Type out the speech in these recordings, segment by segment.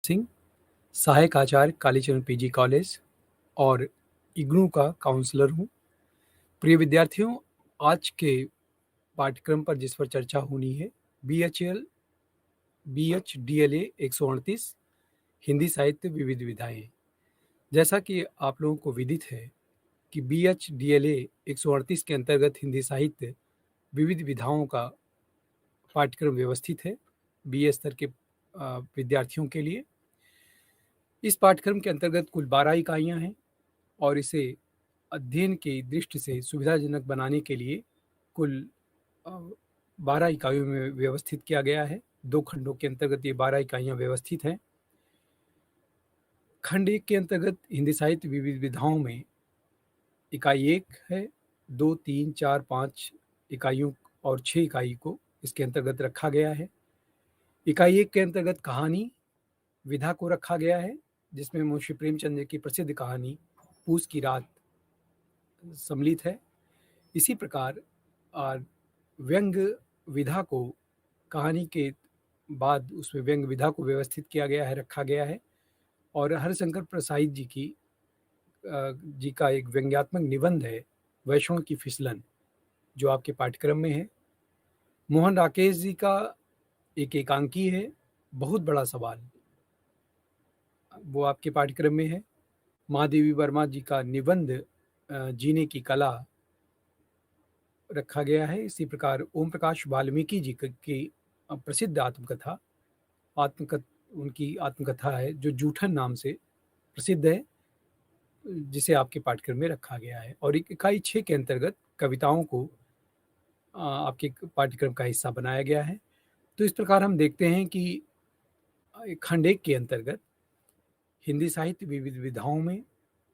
सिंह, सहायक आचार्य Kalicharan PG college और इग्नू का काउंसलर हूँ। प्रिय विद्यार्थियों, आज के पाठ्यक्रम पर जिस पर चर्चा होनी है, BHDLA 138 हिंदी साहित्य विविध विधाएं। जैसा कि आप लोगों को विदित है कि BHDLA 138 के अंतर्गत हिंदी साहित्य विविध विधाओं का पाठ्यक्रम व्यवस्थित है BA स्तर के विद्यार्थियों के लिए। इस पाठ्यक्रम के अंतर्गत कुल 12 इकाइयां हैं और इसे अध्ययन की दृष्टि से सुविधाजनक बनाने के लिए कुल 12 इकाइयों में व्यवस्थित किया गया है। 2 खंडों के अंतर्गत ये 12 इकाइयां व्यवस्थित हैं। खंड 1 के अंतर्गत हिंदी साहित्य विविध विधाओं में इकाई 1 है। 2, 3, 4, 5 इकाइयों और 6 इकाई को इसके अंतर्गत रखा गया है। इकाई 1 के अंतर्गत कहानी विधा को रखा गया है, जिसमें मुंशी प्रेमचंद की प्रसिद्ध कहानी पूस की रात सम्मिलित है। इसी प्रकार व्यंग विधा को कहानी के बाद उसमें व्यंग विधा को व्यवस्थित किया गया है, रखा गया है। और हरिशंकर प्रसाद जी का एक व्यंग्यात्मक निबंध है, वैष्णव की फिसलन, जो आपके पाठ्यक्रम में है। मोहन राकेश जी का एक एकांकी है, बहुत बड़ा सवाल, वो आपके पाठ्यक्रम में है। महादेवी वर्मा जी का निबंध जीने की कला रखा गया है। इसी प्रकार ओम प्रकाश वाल्मीकि जी की प्रसिद्ध आत्मकथा उनकी आत्मकथा है जो जूठन नाम से प्रसिद्ध है, जिसे आपके पाठ्यक्रम में रखा गया है। और इकाई 6 के अंतर्गत कविताओं को आपके पाठ्यक्रम का हिस्सा बनाया गया है। तो इस प्रकार हम देखते हैं कि खंड 1 के अंतर्गत हिंदी साहित्य विविध विधाओं में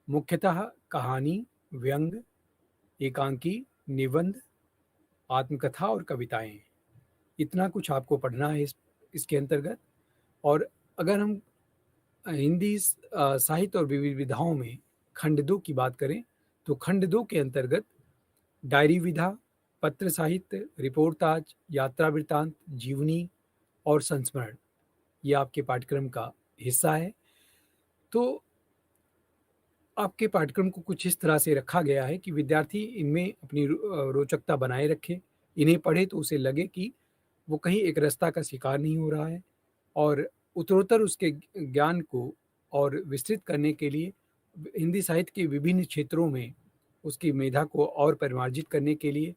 मुख्यतः कहानी, व्यंग, एकांकी, निबंध, आत्मकथा और कविताएं, इतना कुछ आपको पढ़ना है इसके अंतर्गत। और अगर हम हिंदी साहित्य और विविध विधाओं में खंड 2 की बात करें तो खंड 2 के अंतर्गत डायरी विधा, पत्र साहित्य, रिपोर्टाज, यात्रा वृत्तांत, जीवनी और संस्मरण, ये आपके पाठ्यक्रम का हिस्सा है। तो आपके पाठ्यक्रम को कुछ इस तरह से रखा गया है कि विद्यार्थी इनमें अपनी रोचकता बनाए रखे, इन्हें पढ़े तो उसे लगे कि वो कहीं एक रास्ता का शिकार नहीं हो रहा है, और उत्तरोत्तर उसके ज्ञान को और विस्तृत करने के लिए हिंदी साहित्य के विभिन्न क्षेत्रों में उसकी मेधा को और परिमार्जित करने के लिए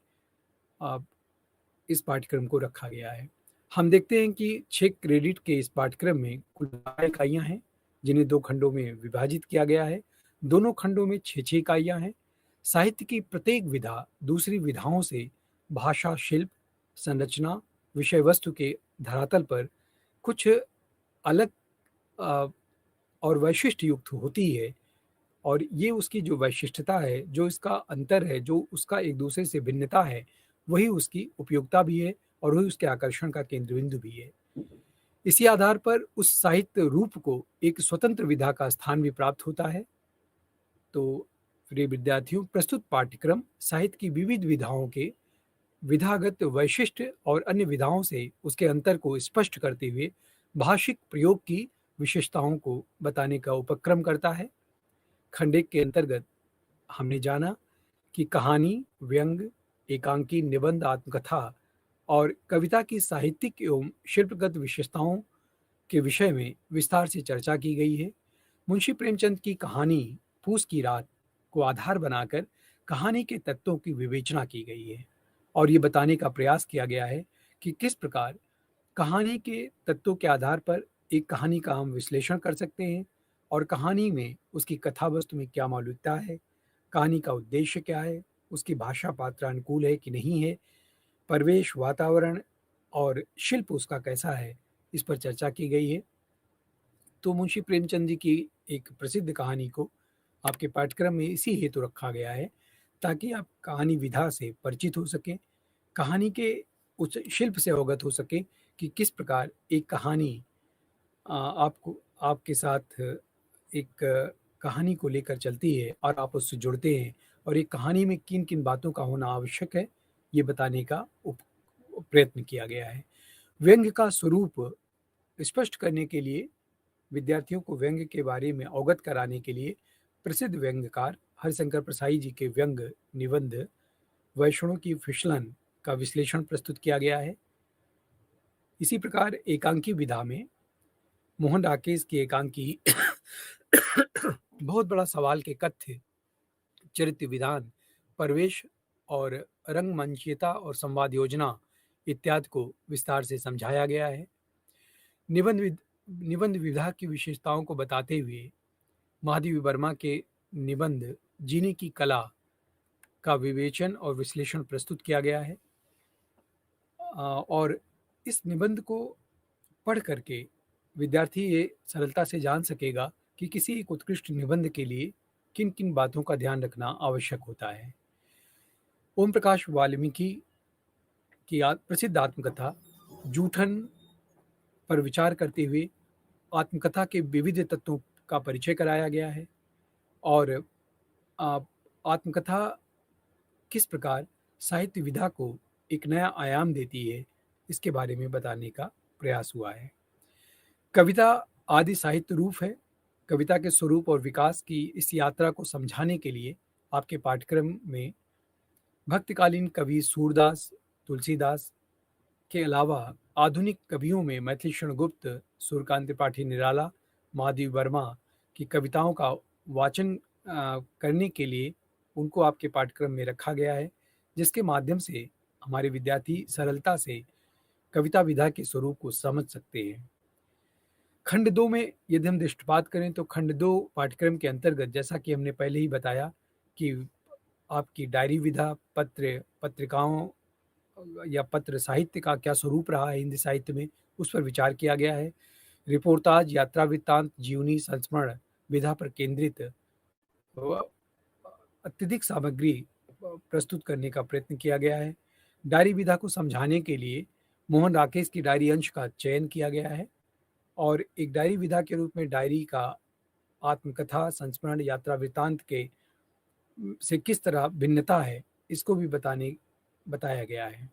इस पाठ्यक्रम को रखा गया है। हम देखते हैं कि 6 क्रेडिट के इस पाठ्यक्रम में कुल 12 इकाइयाँ हैं, जिन्हें 2 खंडों में विभाजित किया गया है। दोनों खंडों में 6-6 इकाइयाँ हैं। साहित्य की प्रत्येक विधा दूसरी विधाओं से भाषा, शिल्प, संरचना, विषय वस्तु के धरातल पर कुछ अलग और वैशिष्ट युक्त होती है, और ये उसकी जो वैशिष्टता है, जो इसका अंतर है, जो उसका एक दूसरे से भिन्नता है, वही उसकी उपयोगिता भी है और वही उसके आकर्षण का केंद्र बिंदु भी है। इसी आधार पर उस साहित्य रूप को एक स्वतंत्र विधा का स्थान भी प्राप्त होता है। तो प्रिय विद्यार्थियों, प्रस्तुत पाठ्यक्रम साहित्य की विविध विधाओं के विधागत वैशिष्ट और अन्य विधाओं से उसके अंतर को स्पष्ट करते हुए भाषिक प्रयोग की विशेषताओं को बताने का उपक्रम करता है। खंड 1 के अंतर्गत हमने जाना कि कहानी, व्यंग, एकांकी, निबंध, आत्मकथा और कविता की साहित्यिक एवं शिल्पगत विशेषताओं के विषय में विस्तार से चर्चा की गई है। मुंशी प्रेमचंद की कहानी पूस की रात को आधार बनाकर कहानी के तत्वों की विवेचना की गई है, और ये बताने का प्रयास किया गया है कि किस प्रकार कहानी के तत्वों के आधार पर एक कहानी का हम विश्लेषण कर सकते हैं, और कहानी में उसकी कथा वस्तु में क्या मौलिकता है, कहानी का उद्देश्य क्या है, उसकी भाषा पात्रानुकूल है कि नहीं है, परिवेश, वातावरण और शिल्प उसका कैसा है, इस पर चर्चा की गई है। तो मुंशी प्रेमचंद जी की एक प्रसिद्ध कहानी को आपके पाठ्यक्रम में इसी हेतु रखा गया है ताकि आप कहानी विधा से परिचित हो सकें, कहानी के उस शिल्प से अवगत हो सके कि किस प्रकार एक कहानी आपको आपके साथ एक कहानी को लेकर चलती है और आप उससे जुड़ते हैं, और एक कहानी में किन किन बातों का होना आवश्यक है, ये बताने का प्रयत्न किया गया है। व्यंग्य का स्वरूप स्पष्ट करने के लिए विद्यार्थियों को व्यंग्य के बारे में अवगत कराने के लिए प्रसिद्ध व्यंग्यकार हरिशंकर प्रसाई जी के व्यंग्य निबंध वैष्णव की फिसलन का विश्लेषण प्रस्तुत किया गया है। इसी प्रकार एकांकी विधा में मोहन राकेश की एकांकी बहुत बड़ा सवाल के कथ्य, चरित्र विधान, प्रवेश और रंगमंचीयता और संवाद योजना इत्यादि को विस्तार से समझाया गया है। निबंध विधा की विशेषताओं को बताते हुए महादेवी वर्मा के निबंध जीने की कला का विवेचन और विश्लेषण प्रस्तुत किया गया है। और इस निबंध को पढ़ करके विद्यार्थी ये सरलता से जान सकेगा कि किसी एक उत्कृष्ट निबंध के लिए किन किन बातों का ध्यान रखना आवश्यक होता है। ओम प्रकाश वाल्मीकि की प्रसिद्ध आत्मकथा जूठन पर विचार करते हुए आत्मकथा के विविध तत्वों का परिचय कराया गया है और आत्मकथा किस प्रकार साहित्य विधा को एक नया आयाम देती है, इसके बारे में बताने का प्रयास हुआ है। कविता आदि साहित्य रूप है। कविता के स्वरूप और विकास की इस यात्रा को समझाने के लिए आपके पाठ्यक्रम में भक्तकालीन कवि सूरदास, तुलसीदास के अलावा आधुनिक कवियों में मैथिली शरण गुप्त, सूर्यकांत त्रिपाठी निराला, महादेवी वर्मा की कविताओं का वाचन करने के लिए उनको आपके पाठ्यक्रम में रखा गया है, जिसके माध्यम से हमारे विद्यार्थी सरलता से कविता विधा के स्वरूप को समझ सकते हैं। खंड 2 में यदि हम दृष्टिपात करें तो खंड 2 पाठ्यक्रम के अंतर्गत, जैसा कि हमने पहले ही बताया कि आपकी डायरी विधा, पत्रिकाओं या पत्र साहित्य का क्या स्वरूप रहा है हिंदी साहित्य में, उस पर विचार किया गया है। रिपोर्टाज, यात्रा वृत्तांत, जीवनी, संस्मरण विधा पर केंद्रित अत्यधिक सामग्री प्रस्तुत करने का प्रयत्न किया गया है। डायरी विधा को समझाने के लिए मोहन राकेश की डायरी अंश का चयन किया गया है और एक डायरी विधा के रूप में डायरी का आत्मकथा, संस्मरण, यात्रा वृत्तांत के से किस तरह भिन्नता है, इसको भी बताया गया है।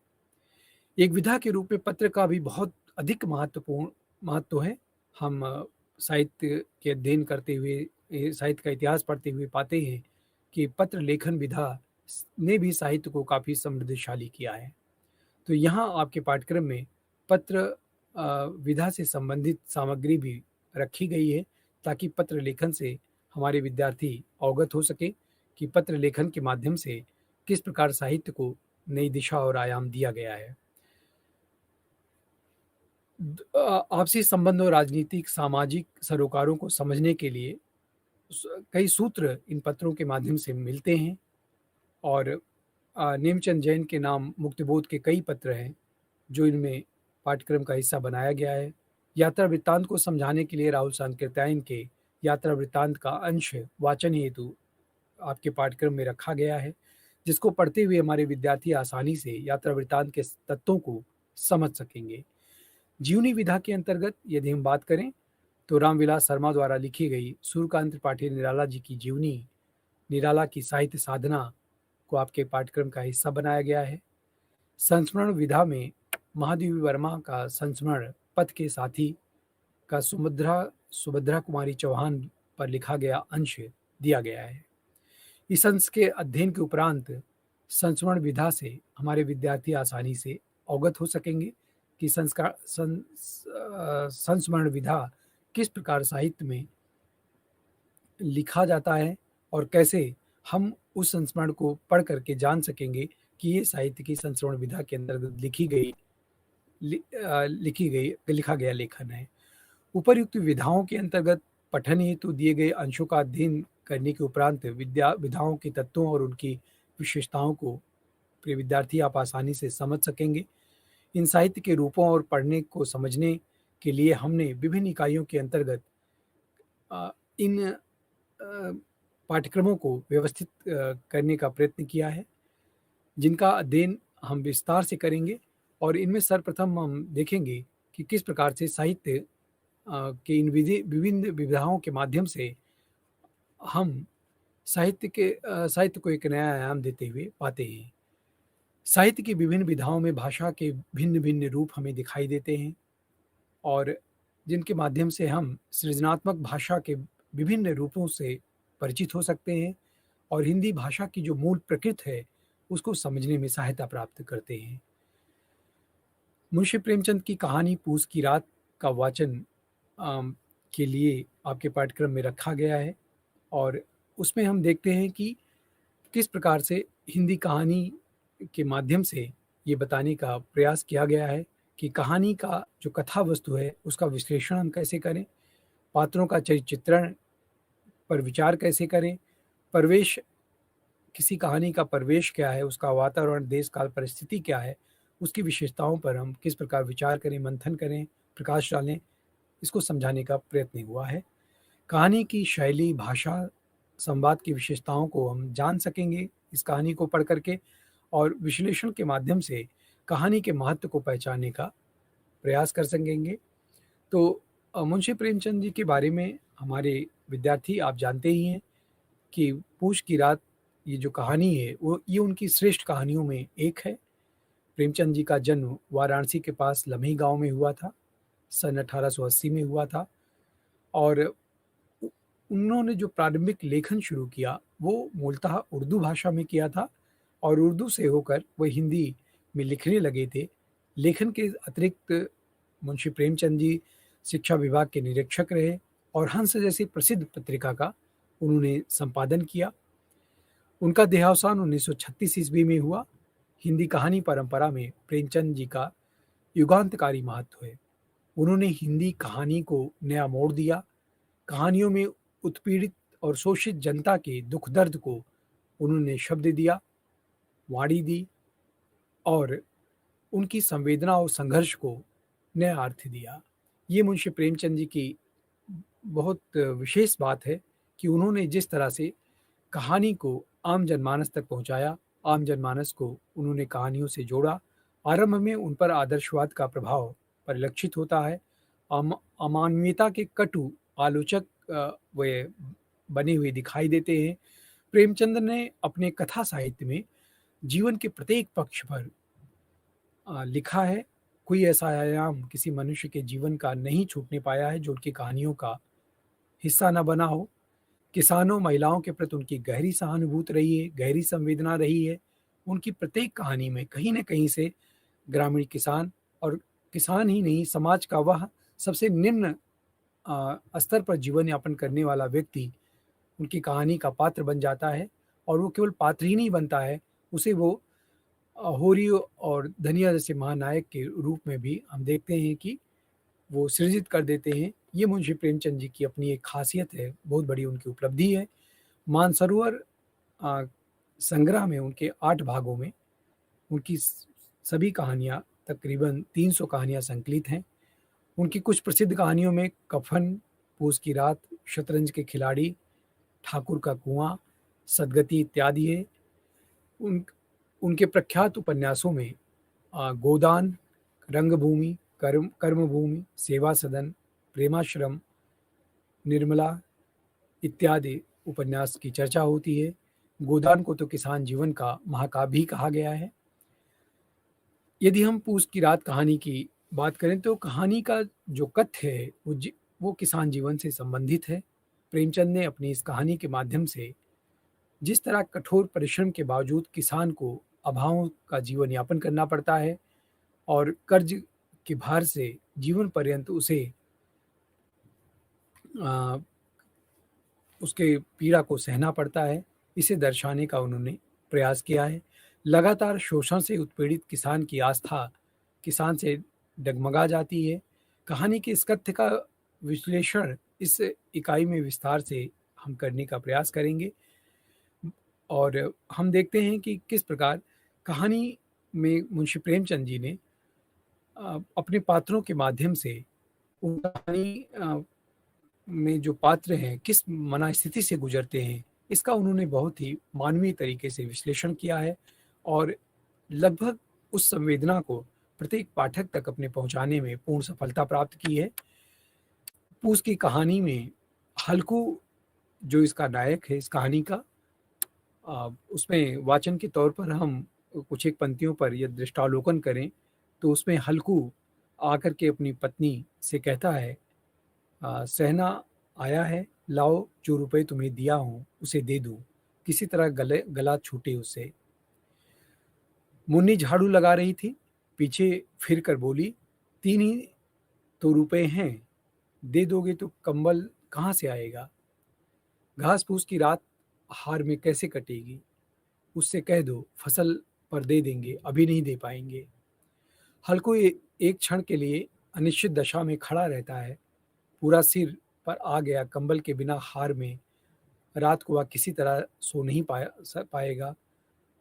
एक विधा के रूप में पत्र का भी बहुत अधिक महत्व है। हम साहित्य के अध्ययन करते हुए, साहित्य का इतिहास पढ़ते हुए पाते हैं कि पत्र लेखन विधा ने भी साहित्य को काफ़ी समृद्धशाली किया है। तो यहाँ आपके पाठ्यक्रम में पत्र विधा से संबंधित सामग्री भी रखी गई है, ताकि पत्र लेखन से हमारे विद्यार्थी अवगत हो सके कि पत्र लेखन के माध्यम से किस प्रकार साहित्य को नई दिशा और आयाम दिया गया है। आपसी संबंध और राजनीतिक सामाजिक सरोकारों को समझने के लिए कई सूत्र इन पत्रों के माध्यम से मिलते हैं और नेमचंद जैन के नाम मुक्तिबोध के कई पत्र हैं जो इनमें पाठ्यक्रम का हिस्सा बनाया गया है। यात्रा वृत्तांत को समझाने के लिए राहुल सांकृत्यायन के यात्रा वृत्तांत का अंश वाचन हेतु आपके पाठ्यक्रम में रखा गया है, जिसको पढ़ते हुए हमारे विद्यार्थी आसानी से यात्रा वृत्तांत के तत्वों को समझ सकेंगे। जीवनी विधा के अंतर्गत यदि हम बात करें तो रामविलास शर्मा द्वारा लिखी गई सूर्यकांत त्रिपाठी निराला जी की जीवनी, निराला की साहित्य साधना को आपके पाठ्यक्रम का हिस्सा बनाया गया है। संस्मरण विधा में महादेवी वर्मा का संस्मरण पथ के साथी का सुभद्रा कुमारी चौहान पर लिखा गया अंश दिया गया है। इस अंश के अध्ययन के उपरांत संस्मरण विधा से हमारे विद्यार्थी आसानी से अवगत हो सकेंगे कि संस्मरण विधा किस प्रकार साहित्य में लिखा जाता है और कैसे हम उस संस्मरण को पढ़ करके जान सकेंगे कि ये साहित्य की संस्मरण विधा के अंतर्गत लिखा गया लेखन है। उपर्युक्त विधाओं के अंतर्गत पठन हेतु दिए गए अंशों का अध्ययन करने के उपरांत विधाओं के तत्वों और उनकी विशेषताओं को प्रिय विद्यार्थी आप आसानी से समझ सकेंगे। इन साहित्य के रूपों और पढ़ने को समझने के लिए हमने विभिन्न इकाइयों के अंतर्गत इन पाठ्यक्रमों को व्यवस्थित करने का प्रयत्न किया है, जिनका अध्ययन हम विस्तार से करेंगे और इनमें सर्वप्रथम हम देखेंगे कि किस प्रकार से साहित्य के इन विभिन्न विधाओं के माध्यम से हम साहित्य को एक नया आयाम देते हुए पाते हैं। साहित्य की विभिन्न विधाओं में भाषा के भिन्न भिन्न रूप हमें दिखाई देते हैं और जिनके माध्यम से हम सृजनात्मक भाषा के विभिन्न रूपों से परिचित हो सकते हैं और हिंदी भाषा की जो मूल प्रकृति है, उसको समझने में सहायता प्राप्त करते हैं। मुंशी प्रेमचंद की कहानी पूस की रात का वाचन के लिए आपके पाठ्यक्रम में रखा गया है और उसमें हम देखते हैं कि किस प्रकार से हिंदी कहानी के माध्यम से ये बताने का प्रयास किया गया है कि कहानी का जो कथा वस्तु है, उसका विश्लेषण हम कैसे करें, पात्रों का चित्रण पर विचार कैसे करें, परिवेश, किसी कहानी का परिवेश क्या है, उसका वातावरण, देश काल परिस्थिति क्या है, उसकी विशेषताओं पर हम किस प्रकार विचार करें, मंथन करें, प्रकाश डालें, इसको समझाने का प्रयत्न हुआ है। कहानी की शैली, भाषा, संवाद की विशेषताओं को हम जान सकेंगे इस कहानी को पढ़ करके और विश्लेषण के माध्यम से कहानी के महत्व को पहचानने का प्रयास कर सकेंगे। तो मुंशी प्रेमचंद जी के बारे में हमारे विद्यार्थी आप जानते ही हैं कि पूस की रात ये जो कहानी है वो ये उनकी श्रेष्ठ कहानियों में एक है। प्रेमचंद जी का जन्म वाराणसी के पास लम्ही गांव में हुआ था, सन 1880 में हुआ था और उन्होंने जो प्रारंभिक लेखन शुरू किया वो मूलतः उर्दू भाषा में किया था और उर्दू से होकर वह हिंदी में लिखने लगे थे। लेखन के अतिरिक्त मुंशी प्रेमचंद जी शिक्षा विभाग के निरीक्षक रहे और हंस जैसी प्रसिद्ध पत्रिका का उन्होंने संपादन किया। उनका देहावसान 1936 ईस्वी में हुआ। हिंदी कहानी परंपरा में प्रेमचंद जी का युगांतकारी महत्व है। उन्होंने हिंदी कहानी को नया मोड़ दिया। कहानियों में उत्पीड़ित और शोषित जनता के दुख दर्द को उन्होंने शब्द दिया, वाणी दी और उनकी संवेदना और संघर्ष को नया अर्थ दिया। ये मुंशी प्रेमचंद जी की बहुत विशेष बात है कि उन्होंने जिस तरह से कहानी को आम जनमानस तक पहुंचाया, आम जनमानस को उन्होंने कहानियों से जोड़ा। आरंभ में उन पर आदर्शवाद का प्रभाव परिलक्षित होता है। अमानवीयता के कटु आलोचक वे बने हुए दिखाई देते हैं। प्रेमचंद ने अपने कथा साहित्य में जीवन के प्रत्येक पक्ष पर लिखा है। कोई ऐसा आयाम किसी मनुष्य के जीवन का नहीं छूटने पाया है जो उनकी कहानियों का हिस्सा न बना हो। किसानों, महिलाओं के प्रति उनकी गहरी सहानुभूति रही है, गहरी संवेदना रही है। उनकी प्रत्येक कहानी में कहीं न कहीं से ग्रामीण किसान और किसान ही नहीं, समाज का वह सबसे निम्न स्तर पर जीवन यापन करने वाला व्यक्ति उनकी कहानी का पात्र बन जाता है और वो केवल पात्र ही नहीं बनता है, उसे वो होरी और धनिया जैसे महानायक के रूप में भी हम देखते हैं कि वो सृजित कर देते हैं। ये मुंशी प्रेमचंद जी की अपनी एक खासियत है, बहुत बड़ी उनकी उपलब्धि है। मानसरोवर संग्रह में उनके 8 भागों में उनकी सभी कहानियाँ, तकरीबन 300 कहानियाँ संकलित हैं। उनकी कुछ प्रसिद्ध कहानियों में कफन, पूस की रात, शतरंज के खिलाड़ी, ठाकुर का कुआं, सदगति इत्यादि है। उनके प्रख्यात उपन्यासों में गोदान, रंगभूमि, कर्मभूमि, सेवा सदन, प्रेमाश्रम, निर्मला इत्यादि उपन्यास की चर्चा होती है। गोदान को तो किसान जीवन का महाकाव्य भी कहा गया है। यदि हम पूस की रात कहानी की बात करें तो कहानी का जो कथ्य है वो किसान जीवन से संबंधित है। प्रेमचंद ने अपनी इस कहानी के माध्यम से जिस तरह कठोर परिश्रम के बावजूद किसान को अभावों का जीवन यापन करना पड़ता है और कर्ज के भार से जीवन पर्यंत उसे उसके पीड़ा को सहना पड़ता है, इसे दर्शाने का उन्होंने प्रयास किया है। लगातार शोषण से उत्पीड़ित किसान की आस्था किसान से डगमगा जाती है। कहानी के इस कथ्य का विश्लेषण इस इकाई में विस्तार से हम करने का प्रयास करेंगे और हम देखते हैं कि किस प्रकार कहानी में मुंशी प्रेमचंद जी ने अपने पात्रों के माध्यम से उन कहानी में जो पात्र हैं किस मनस्थिति से गुजरते हैं, इसका उन्होंने बहुत ही मानवीय तरीके से विश्लेषण किया है और लगभग उस संवेदना को प्रत्येक पाठक तक अपने पहुंचाने में पूर्ण सफलता प्राप्त की है। पूस की कहानी में हल्कू जो इसका नायक है इस कहानी का, उसमें वाचन के तौर पर हम कुछ एक पंक्तियों पर यदि दृष्टावलोकन करें तो उसमें हल्कू आकर के अपनी पत्नी से कहता है सहना आया है, लाओ जो रुपए तुम्हें दिया हूँ उसे दे दूँ, किसी तरह गला छूटे उससे। मुन्नी झाड़ू लगा रही थी, पीछे फिर कर बोली, 3 ही तो रुपए हैं, दे दोगे तो कंबल कहाँ से आएगा? घास फूस की रात हार में कैसे कटेगी? उससे कह दो फसल पर दे देंगे, अभी नहीं दे पाएंगे। हल्को एक क्षण के लिए अनिश्चित दशा में खड़ा रहता है। पूरा सिर पर आ गया कंबल के बिना हार में रात को वह किसी तरह सो नहीं पाएगा,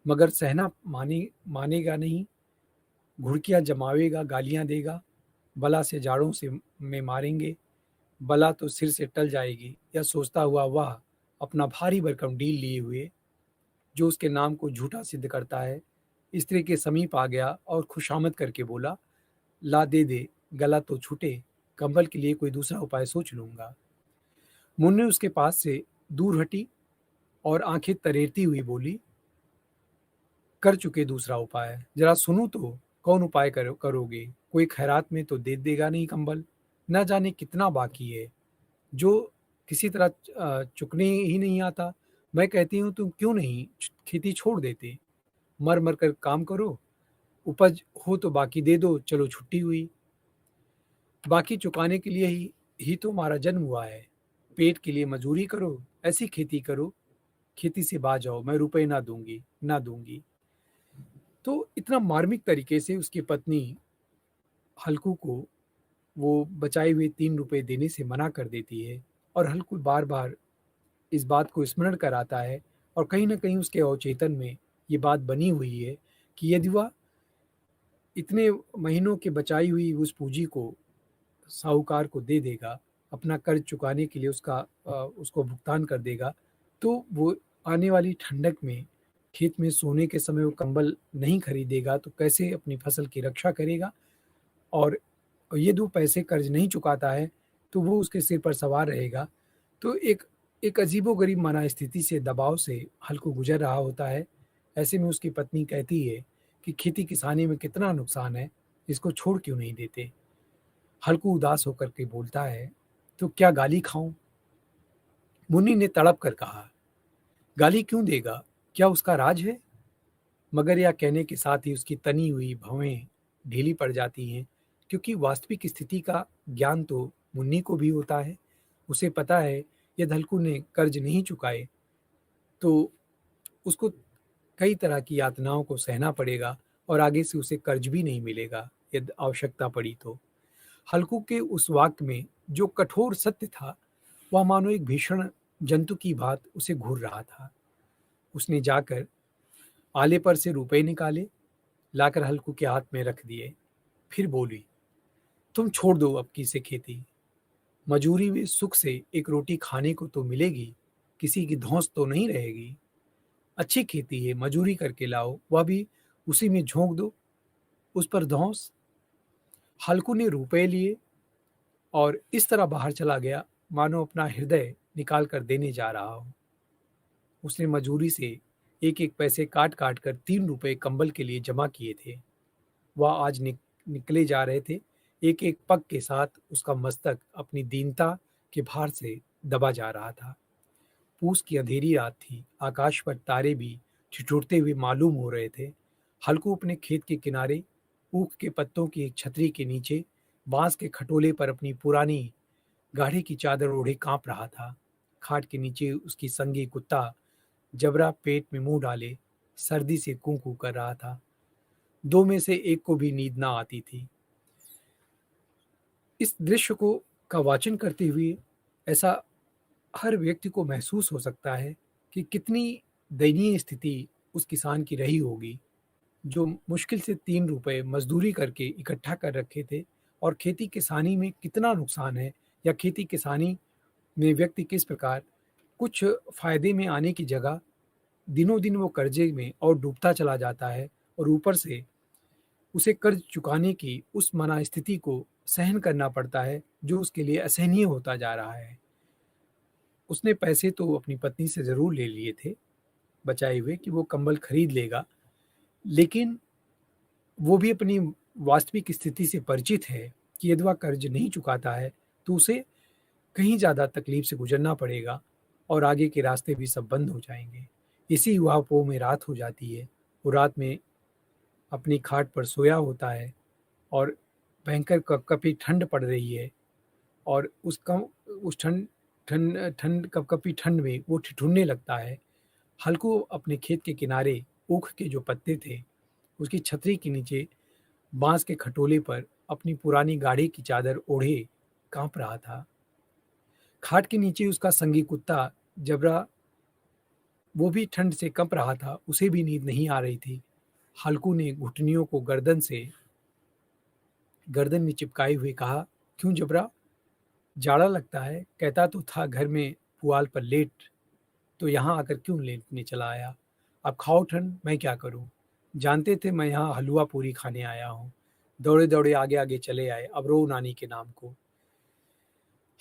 मगर सहना मानेगा नहीं। घुड़कियां जमावेगा, गालियां देगा, बला से जाड़ों से में मारेंगे, बला तो सिर से टल जाएगी। यह सोचता हुआ वह अपना भारी भरकम डील लिए हुए, जो उसके नाम को झूठा सिद्ध करता है, स्त्री के समीप आ गया और खुशामद करके बोला, ला दे दे, गला तो छूटे, कंबल के लिए कोई दूसरा उपाय सोच लूंगा। मुन्ने उसके पास से दूर हटी और आंखें तरेरती हुई बोली, कर चुके दूसरा उपाय, जरा सुनूं तो, कौन उपाय करोगे? कोई खैरात में तो दे देगा नहीं कंबल, न जाने कितना बाकी है, जो किसी तरह चुकने ही नहीं आता। मैं कहती हूँ तुम क्यों नहीं खेती छोड़ देते, मर मर कर काम करो, उपज हो तो बाकी दे दो, चलो छुट्टी हुई। बाकी चुकाने के लिए ही तो हमारा जन्म हुआ है। पेट के लिए मजूरी करो, ऐसी खेती करो, खेती से बाज जाओ, मैं रुपए ना दूंगी, ना दूंगी। तो इतना मार्मिक तरीके से उसकी पत्नी हल्कू को वो बचाए हुए 3 रुपए देने से मना कर देती है, और हल्कू बार बार इस बात को स्मरण कराता है, और कहीं ना कहीं उसके अवचेतन में ये बात बनी हुई है कि यदि वह इतने महीनों के बचाई हुई उस पूंजी को साहूकार को दे देगा, अपना कर्ज चुकाने के लिए उसको भुगतान कर देगा, तो वो आने वाली ठंडक में खेत में सोने के समय वो कंबल नहीं खरीदेगा तो कैसे अपनी फसल की रक्षा करेगा? और ये 2 पैसे कर्ज नहीं चुकाता है तो वो उसके सिर पर सवार रहेगा। तो एक एक अजीबो-गरीब माना स्थिति से, दबाव से हल्कू गुजर रहा होता है। ऐसे में उसकी पत्नी कहती है कि खेती-किसानी में कितना नुकसान है, इसको छोड़ क्यों नहीं देते? हल्कू उदास होकर के बोलता है, तो क्या गाली खाऊं? मुन्नी ने तड़प कर कहा, गाली क्यों देगा? क्या उसका राज है? मगर यह कहने के साथ ही उसकी तनी हुई भवें ढीली पड़ जाती हैं, क्योंकि वास्तविक स्थिति का ज्ञान तो मुन्नी को भी होता है। उसे पता है यदि हल्कू ने कर्ज नहीं चुकाए तो उसको कई तरह की यातनाओं को सहना पड़ेगा, और आगे से उसे कर्ज भी नहीं मिलेगा यदि आवश्यकता पड़ी तो। हल्कू के उस वाक्य में जो कठोर सत्य था, वह मानो एक भीषण जंतु की भांति उसे घूर रहा था। उसने जाकर आले पर से रुपए निकाले, लाकर हल्कू के हाथ में रख दिए। फिर बोली, तुम छोड़ दो अब की से खेती, मजूरी में सुख से एक रोटी खाने को तो मिलेगी, किसी की धौंस तो नहीं रहेगी। अच्छी खेती है, मजूरी करके लाओ, वह भी उसी में झोंक दो, उस पर धौंस। हल्कू ने रुपए लिए और इस तरह बाहर चला गया मानो अपना हृदय निकाल कर देने जा रहा हो। उसने मजूरी से एक एक पैसे काट काट कर 3 रुपए कंबल के लिए जमा किए थे। वह आज निकले जा रहे थे। एक एक पग के साथ उसका मस्तक अपनी दीनता के भार से दबा जा रहा था। पूस की अंधेरी रात थी, आकाश पर तारे भी ठिठुरते हुए मालूम हो रहे थे। हल्कू अपने खेत के किनारे ऊख के पत्तों की एक छतरी के नीचे बांस के खटोले पर अपनी पुरानी गाढ़े की चादर ओढ़े कांप रहा था। खाट के नीचे उसकी संगी कुत्ता जबरा पेट में मुंह डाले सर्दी से कूं कूं कर रहा था। 2 में से एक को भी नींद ना आती थी। इस दृश्य को का वाचन करते हुए ऐसा हर व्यक्ति को महसूस हो सकता है कि कितनी दयनीय स्थिति उस किसान की रही होगी, जो मुश्किल से 3 रुपए मजदूरी करके इकट्ठा कर रखे थे। और खेती किसानी में कितना नुकसान है, या खेती किसानी में व्यक्ति किस प्रकार कुछ फायदे में आने की जगह दिनों दिन वो कर्जे में और डूबता चला जाता है, और ऊपर से उसे कर्ज चुकाने की उस मना स्थिति को सहन करना पड़ता है, जो उसके लिए असहनीय होता जा रहा है। उसने पैसे तो अपनी पत्नी से ज़रूर ले लिए थे, बचाए हुए, कि वो कंबल खरीद लेगा, लेकिन वो भी अपनी वास्तविक स्थिति से परिचित है कि यदि वह कर्ज नहीं चुकाता है तो उसे कहीं ज़्यादा तकलीफ से गुजरना पड़ेगा और आगे के रास्ते भी सब बंद हो जाएंगे। इसी युवाओं में रात हो जाती है। वो रात में अपनी खाट पर सोया होता है और भयंकर कपकपी ठंड पड़ रही है और उस ठंड कपकपी ठंड में वो ठिठुरने लगता है। हल्कू अपने खेत के किनारे ऊख के जो पत्ते थे, उसकी छतरी के नीचे बांस के खटोले पर अपनी पुरानी गाड़ी की चादर ओढ़े कांप रहा था। खाट के नीचे उसका संगी कुत्ता जबरा, वो भी ठंड से कंप रहा था, उसे भी नींद नहीं आ रही थी। हल्कू ने घुटनियों को गर्दन में चिपकाए हुए कहा, क्यों जबरा, जाड़ा लगता है? कहता तो था घर में पुआल पर लेट, तो यहाँ आकर क्यों लेटने चला आया? अब खाओ ठंड, मैं क्या करूं? जानते थे मैं यहाँ हलवा पूरी खाने आया हूँ। दौड़े दौड़े आगे आगे चले आए, अब रो नानी के नाम को।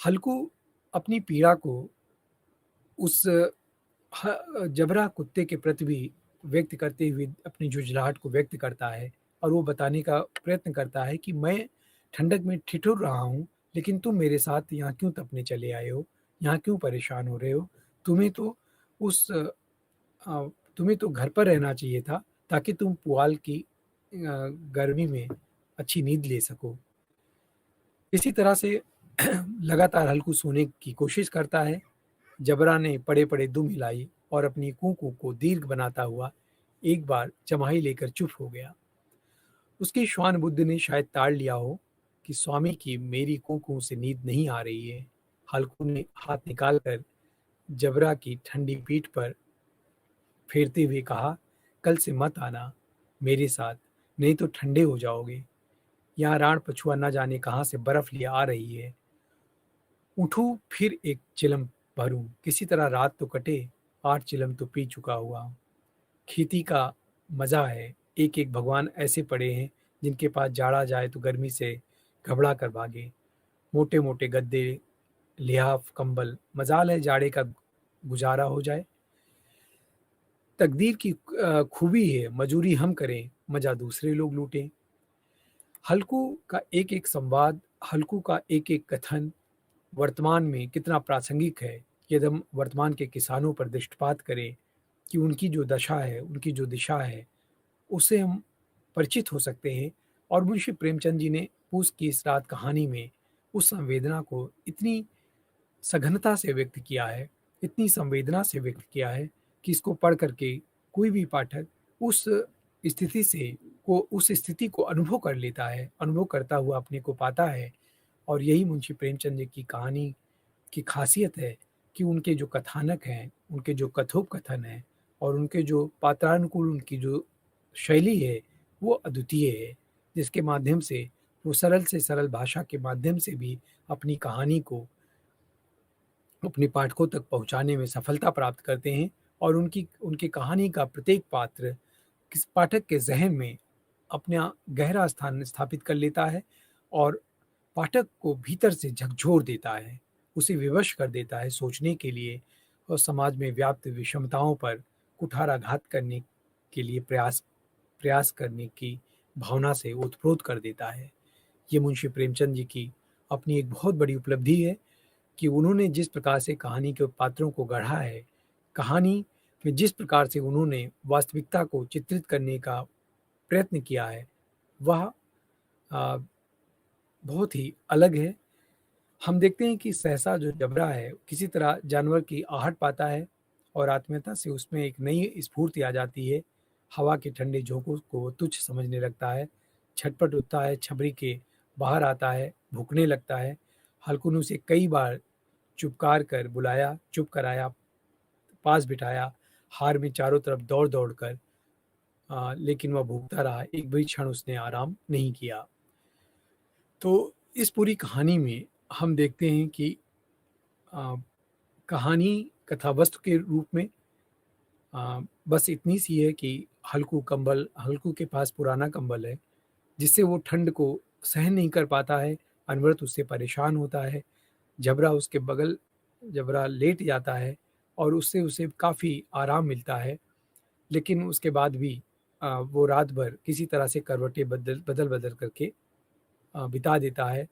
हल्कू अपनी पीड़ा को उस जबरा कुत्ते के प्रति भी व्यक्त करते हुए अपनी झुंझलाहट को व्यक्त करता है और वो बताने का प्रयत्न करता है कि मैं ठंडक में ठिठुर रहा हूँ, लेकिन तुम मेरे साथ यहाँ क्यों तपने चले आए हो? यहाँ क्यों परेशान हो रहे हो? तुम्हें तो उस तुम्हें तो घर पर रहना चाहिए था, ताकि तुम पुआल की गर्मी में अच्छी नींद ले सको। इसी तरह से लगातार हल्कू सोने की कोशिश करता है। जबरा ने पड़े पड़े दुम हिलाई और अपनी कूकू को दीर्घ बनाता हुआ एक बार जमाई लेकर चुप हो गया। उसकी श्वान बुद्धि ने शायद ताड़ लिया हो कि स्वामी की मेरी कूकू से नींद नहीं आ रही है। हल्कू ने हाथ निकालकर जबरा की ठंडी पीठ पर फेरते हुए कहा, कल से मत आना मेरे साथ, नहीं तो ठंडे हो जाओगे। यहाँ राण पछुआ न जाने कहाँ से बर्फ लिए आ रही है। उठूं फिर एक चिलम भरूं, किसी तरह रात तो कटे, 8 चिलम तो पी चुका हुआ हूं। खेती का मजा है, एक एक भगवान ऐसे पड़े हैं जिनके पास जाड़ा जाए तो गर्मी से घबरा कर भागे। मोटे मोटे गद्दे, लिहाफ, कंबल, मजाल है जाड़े का गुजारा हो जाए। तकदीर की खूबी है, मजूरी हम करें, मजा दूसरे लोग लूटें। हल्कू का एक एक संवाद, हल्कू का एक एक कथन वर्तमान में कितना प्रासंगिक है, यदि हम वर्तमान के किसानों पर दृष्टिपात करें कि उनकी जो दशा है, उनकी जो दिशा है, उससे हम परिचित हो सकते हैं। और मुंशी प्रेमचंद जी ने पूस की इस रात कहानी में उस संवेदना को इतनी सघनता से व्यक्त किया है, इतनी संवेदना से व्यक्त किया है कि इसको पढ़ करके कोई भी पाठक उस उस स्थिति को अनुभव कर लेता है, अनुभव करता हुआ अपने को पाता है। और यही मुंशी प्रेमचंद जी की कहानी की खासियत है कि उनके जो कथानक हैं, उनके जो कथोपकथन हैं और उनके जो पात्रानुकूल उनकी जो शैली है, वो अद्वितीय है, जिसके माध्यम से वो सरल से सरल भाषा के माध्यम से भी अपनी कहानी को अपने पाठकों तक पहुंचाने में सफलता प्राप्त करते हैं। और उनकी कहानी का प्रत्येक पात्र किस पाठक के ज़हन में अपना गहरा स्थान स्थापित कर लेता है और पाठक को भीतर से झकझोर देता है, उसे विवश कर देता है सोचने के लिए और समाज में व्याप्त विषमताओं पर कुठाराघात करने के लिए प्रयास प्रयास करने की भावना से ओतप्रोत कर देता है। ये मुंशी प्रेमचंद जी की अपनी एक बहुत बड़ी उपलब्धि है कि उन्होंने जिस प्रकार से कहानी के पात्रों को गढ़ा है, कहानी में जिस प्रकार से उन्होंने वास्तविकता को चित्रित करने का प्रयत्न किया है, वह अ, बहुत ही अलग है। हम देखते हैं कि सहसा जो जबरा है, किसी तरह जानवर की आहट पाता है और आत्मीयता से उसमें एक नई स्फूर्ति आ जाती है। हवा के ठंडे झोंकों को वो तुच्छ समझने लगता है, छटपट उठता है, छबरी के बाहर आता है, भूखने लगता है। हल्कू ने उसे कई बार चुपकार कर बुलाया, चुप कराया, पास बिठाया, हार में चारों तरफ दौड़ दौड़ कर, लेकिन वह भूखता रहा, एक भी क्षण उसने आराम नहीं किया। तो इस पूरी कहानी में हम देखते हैं कि अ, कहानी कथावस्तु के रूप में बस इतनी सी है कि हल्कू के पास पुराना कंबल है, जिससे वो ठंड को सहन नहीं कर पाता है। अनवरत उससे परेशान होता है। जबरा उसके बगल जबरा लेट जाता है और उससे उसे काफ़ी आराम मिलता है, लेकिन उसके बाद भी वो रात भर किसी तरह से करवटें बदल बदल करके बिता देता है।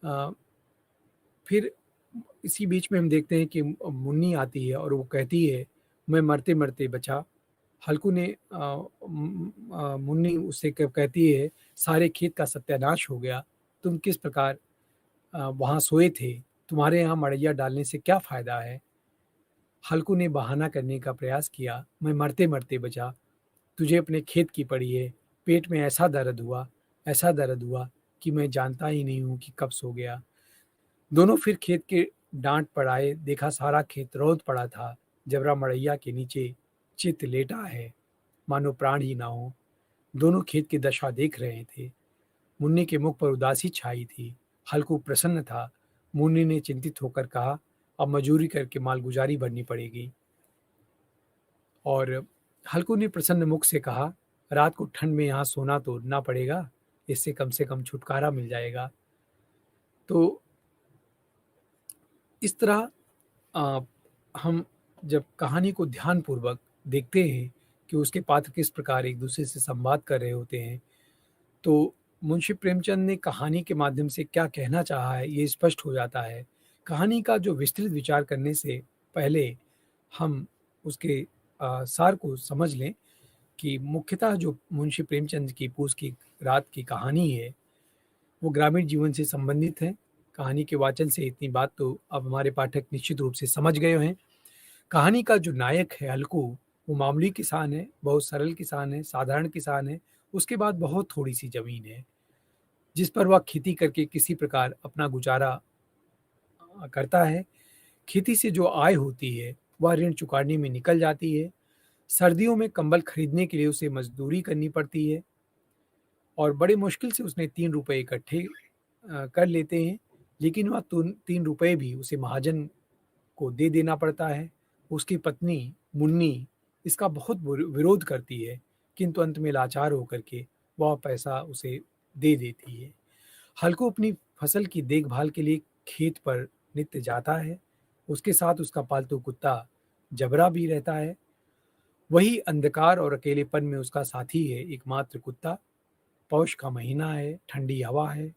अ, फिर इसी बीच में हम देखते हैं कि मुन्नी आती है और वो कहती है, मैं मरते मरते बचा। हल्कू ने मुन्नी उससे कहती है, सारे खेत का सत्यानाश हो गया, तुम किस प्रकार वहाँ सोए थे, तुम्हारे यहाँ मड़ैया डालने से क्या फायदा है। हल्कू ने बहाना करने का प्रयास किया, मैं मरते मरते बचा, तुझे अपने खेत की पड़ी है, पेट में ऐसा दर्द हुआ कि मैं जानता ही नहीं हूँ कि कब सो गया। दोनों फिर खेत के डांट पर आए, देखा सारा खेत रौंद पड़ा था, जबरा मड़ैया के नीचे चित लेटा है, मानो प्राण ही ना हो। दोनों खेत की दशा देख रहे थे। मुन्नी के मुख पर उदासी छाई थी, हल्कू प्रसन्न था। मुन्नी ने चिंतित होकर कहा, अब मजूरी करके मालगुजारी भरनी पड़ेगी। और हल्कू ने प्रसन्न मुख से कहा, रात को ठंड में यहाँ सोना तो ना पड़ेगा, इससे कम से कम छुटकारा मिल जाएगा। तो इस तरह आ, हम जब कहानी को ध्यानपूर्वक देखते हैं कि उसके पात्र किस प्रकार एक दूसरे से संवाद कर रहे होते हैं, तो मुंशी प्रेमचंद ने कहानी के माध्यम से क्या कहना चाहा है ये स्पष्ट हो जाता है। कहानी का जो विस्तृत विचार करने से पहले हम उसके सार को समझ लें कि मुख्यतः जो मुंशी प्रेमचंद की पूस की रात की कहानी है वो ग्रामीण जीवन से संबंधित है। कहानी के वाचन से इतनी बात तो अब हमारे पाठक निश्चित रूप से समझ गए हैं। कहानी का जो नायक है हल्कू, वो मामूली किसान है, बहुत सरल किसान है, साधारण किसान है। उसके बाद बहुत थोड़ी सी जमीन है जिस पर वह खेती करके किसी प्रकार अपना गुजारा करता है। खेती से जो आय होती है वह ऋण चुकाने में निकल जाती है। सर्दियों में कंबल खरीदने के लिए उसे मजदूरी करनी पड़ती है और बड़े मुश्किल से उसने 3 रुपए इकट्ठे कर लेते हैं, लेकिन वह 3 रुपए भी उसे महाजन को दे देना पड़ता है। उसकी पत्नी मुन्नी इसका बहुत विरोध करती है, किंतु अंत में लाचार होकर के वह पैसा उसे दे देती है। हल्कू अपनी फसल की देखभाल के लिए खेत पर नित्य जाता है। उसके साथ उसका पालतू कुत्ता जबरा भी रहता है। वही अंधकार और अकेलेपन में उसका साथी है, एकमात्र कुत्ता। पौष का महीना है, ठंडी हवा है।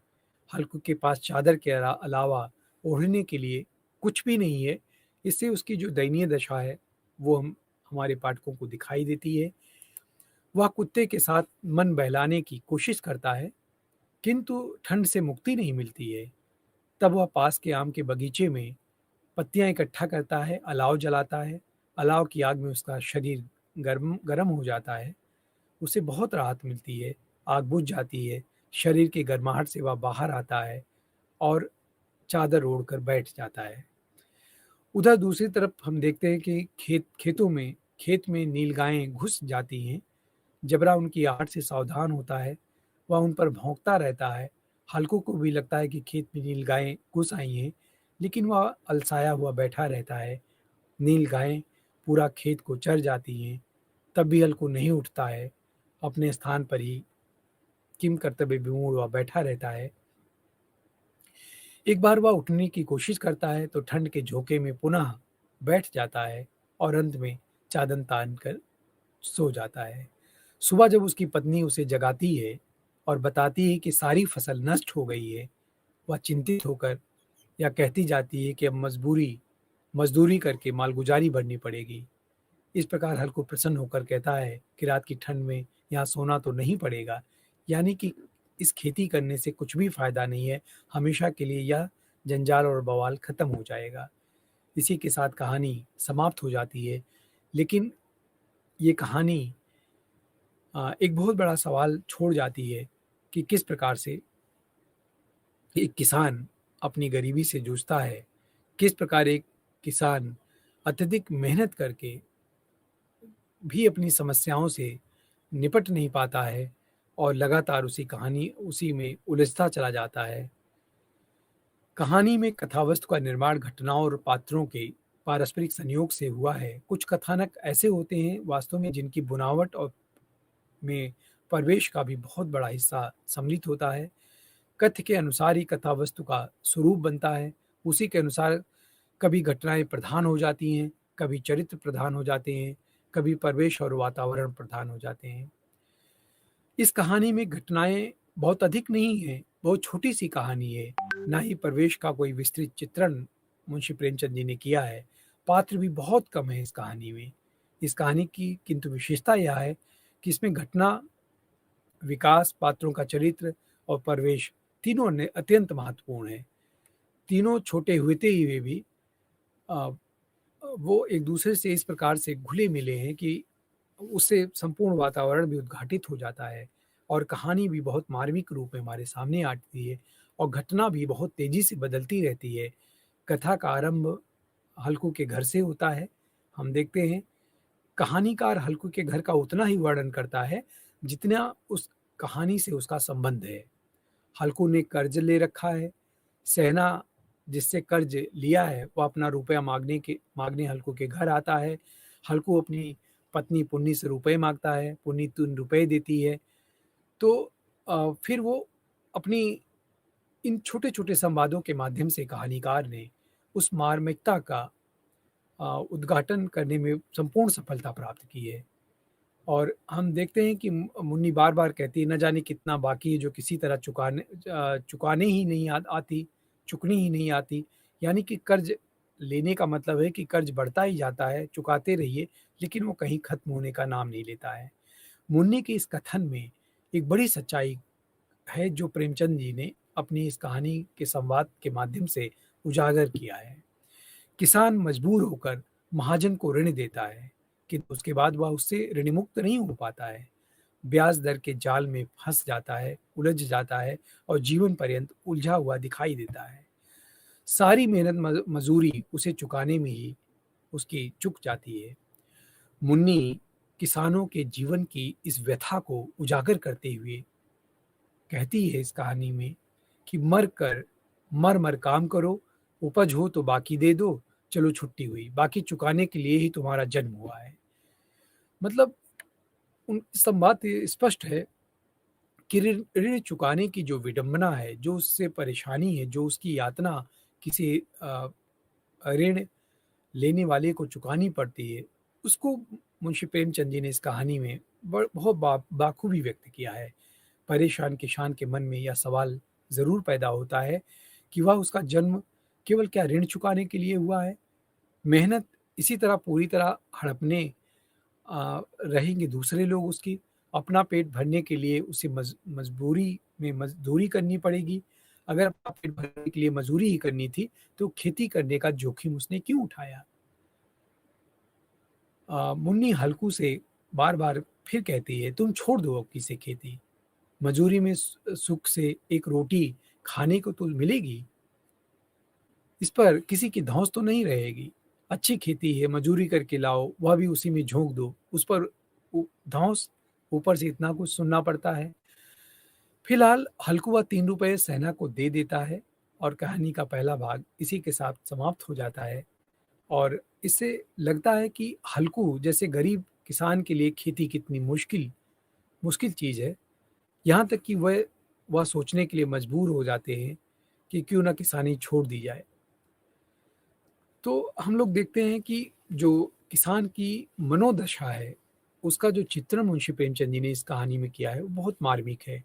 हल्कू के पास चादर के अलावा ओढ़ने के लिए कुछ भी नहीं है। इससे उसकी जो दयनीय दशा है वो हम हमारे पाठकों को दिखाई देती है। वह कुत्ते के साथ मन बहलाने की कोशिश करता है, किंतु ठंड से मुक्ति नहीं मिलती है। तब वह पास के आम के बगीचे में पत्तियां इकट्ठा करता है, अलाव जलाता है। अलाव की आग में उसका शरीर गर्म गर्म हो जाता है। उसे बहुत राहत मिलती है, आग बुझ जाती है। शरीर की गर्माहट से वह बाहर आता है और चादर ओढ़कर बैठ जाता है। उधर दूसरी तरफ हम देखते हैं कि खेत में नीलगायें घुस जाती हैं। जबरा उनकी आहट से सावधान होता है, वह उन पर भौंकता रहता है। हल्कू को भी लगता है कि खेत में नीलगायें घुस आई हैं, लेकिन वह अलसाया हुआ बैठा रहता है। नीलगायें पूरा खेत को चर जाती हैं, तब भी हल्कू नहीं उठता है, अपने स्थान पर ही किम कर्तव्य विमूढ़ वह बैठा रहता है। एक बार वह उठने की कोशिश करता है तो ठंड के झोंके में पुनः बैठ जाता है और अंत में चादर तान कर सो जाता है। सुबह जब उसकी पत्नी उसे जगाती है और बताती है कि सारी फसल नष्ट हो गई है, वह चिंतित होकर या कहती जाती है कि अब मजदूरी करके मालगुजारी भरनी पड़ेगी। इस प्रकार हल्कू प्रसन्न होकर कहता है कि रात की ठंड में यहाँ सोना तो नहीं पड़ेगा, यानी कि इस खेती करने से कुछ भी फायदा नहीं है, हमेशा के लिए यह जंजाल और बवाल खत्म हो जाएगा। इसी के साथ कहानी समाप्त हो जाती है। लेकिन ये कहानी एक बहुत बड़ा सवाल छोड़ जाती है कि किस प्रकार से एक किसान अपनी गरीबी से जूझता है, किस प्रकार एक किसान अत्यधिक मेहनत करके भी अपनी समस्याओं से निपट नहीं पाता है और लगातार उसी में उलझता चला जाता है। कहानी में कथावस्तु का निर्माण घटनाओं और पात्रों के पारस्परिक संयोग से हुआ है। कुछ कथानक ऐसे होते हैं वास्तव में जिनकी बुनावट और में परिवेश का भी बहुत बड़ा हिस्सा सम्मिलित होता है। कथ्य के अनुसार ही कथावस्तु का स्वरूप बनता है। उसी के अनुसार कभी घटनाएं प्रधान हो जाती हैं, कभी चरित्र प्रधान हो जाते हैं, कभी परिवेश और वातावरण प्रधान हो जाते हैं। इस कहानी में घटनाएं बहुत अधिक नहीं हैं, बहुत छोटी सी कहानी है। ना ही परिवेश का कोई विस्तृत चित्रण मुंशी प्रेमचंद जी ने किया है। पात्र भी बहुत कम है इस कहानी में। इस कहानी की किंतु विशेषता यह है कि इसमें घटना, विकास, पात्रों का चरित्र और परिवेश तीनों ने अत्यंत महत्वपूर्ण है। तीनों छोटे होते हुए भी अ, वो एक दूसरे से इस प्रकार से घुले मिले हैं कि उससे संपूर्ण वातावरण भी उद्घाटित हो जाता है और कहानी भी बहुत मार्मिक रूप में हमारे सामने आती है और घटना भी बहुत तेजी से बदलती रहती है। कथा का आरंभ हल्कू के घर से होता है। हम देखते हैं कहानीकार हल्कू के घर का उतना ही वर्णन करता है जितना उस कहानी से उसका संबंध है। हल्कू ने कर्ज ले रखा है। सहना जिससे कर्ज लिया है वह अपना रुपया मांगने हल्कू के घर आता है। हल्कू अपनी पत्नी पुन्नी से रुपए मांगता है। पुन्नी 3 रुपए देती है। तो फिर वो अपनी इन छोटे छोटे संवादों के माध्यम से कहानीकार ने उस मार्मिकता का उद्घाटन करने में संपूर्ण सफलता प्राप्त की है। और हम देखते हैं कि मुन्नी बार बार कहती है न जाने कितना बाकी है जो किसी तरह चुकाने ही नहीं आती, चुकनी ही नहीं आती। यानी कि कर्ज लेने का मतलब है कि कर्ज बढ़ता ही जाता है, चुकाते रहिए, लेकिन वो कहीं खत्म होने का नाम नहीं लेता है। मुन्नी के इस कथन में एक बड़ी सच्चाई है जो प्रेमचंद जी ने अपनी इस कहानी के संवाद के माध्यम से उजागर किया है। किसान मजबूर होकर महाजन को ऋण देता है, किंतु उसके बाद वह उससे ऋण मुक्त नहीं हो पाता है। ब्याज दर के जाल में फंस जाता है, उलझ जाता है और जीवन पर्यंत उलझा हुआ दिखाई देता है। सारी मेहनत मजूरी उसे चुकाने में ही उसकी चुक जाती है। मुन्नी किसानों के जीवन की इस व्यथा को उजागर करते हुए कहती है इस कहानी में कि मर मर काम करो, उपज हो तो बाकी दे दो, चलो छुट्टी हुई, बाकी चुकाने के लिए ही तुम्हारा जन्म हुआ है। मतलब उन संवाद स्पष्ट है कि ऋण ऋण चुकाने की जो विडंबना है, जो उससे परेशानी है, जो उसकी यातना किसी ऋण लेने वाले को चुकानी पड़ती है, उसको मुंशी प्रेमचंद जी ने इस कहानी में बहुत बाखूबी व्यक्त किया है। परेशान किसान के मन में यह सवाल ज़रूर पैदा होता है कि वह उसका जन्म केवल क्या ऋण चुकाने के लिए हुआ है? मेहनत इसी तरह पूरी तरह हड़पने रहेंगे दूसरे लोग उसकी, अपना पेट भरने के लिए उसे मजबूरी में मज़दूरी करनी पड़ेगी। अगर अपना पेट भरने के लिए मज़दूरी ही करनी थी, तो खेती करने का जोखिम उसने क्यों उठाया? मुन्नी हल्कू से बार-बार फिर कहती है, "तुम छोड़ दो अब किसे खेती। मजूरी में सुख से एक रोटी खाने को तो मिलेगी। इस पर किसी की धौंस तो नहीं रहेगी। अच्छी खेती है, मजूरी करके लाओ, वह भी उसी में झोंक दो। उस पर धौंस, ऊपर से इतना कुछ सुनना पड़ता है।" फिलहाल हल्कुआ 3 रुपए सेना को दे देता है और कहानी का पहला भाग इसी के साथ समाप्त हो जाता है। और इससे लगता है कि हल्कू जैसे गरीब किसान के लिए खेती कितनी मुश्किल मुश्किल चीज़ है। यहाँ तक कि वह सोचने के लिए मजबूर हो जाते हैं कि क्यों ना किसानी छोड़ दी जाए। तो हम लोग देखते हैं कि जो किसान की मनोदशा है, उसका जो चित्रण मुंशी प्रेमचंद जी ने इस कहानी में किया है, वो बहुत मार्मिक है।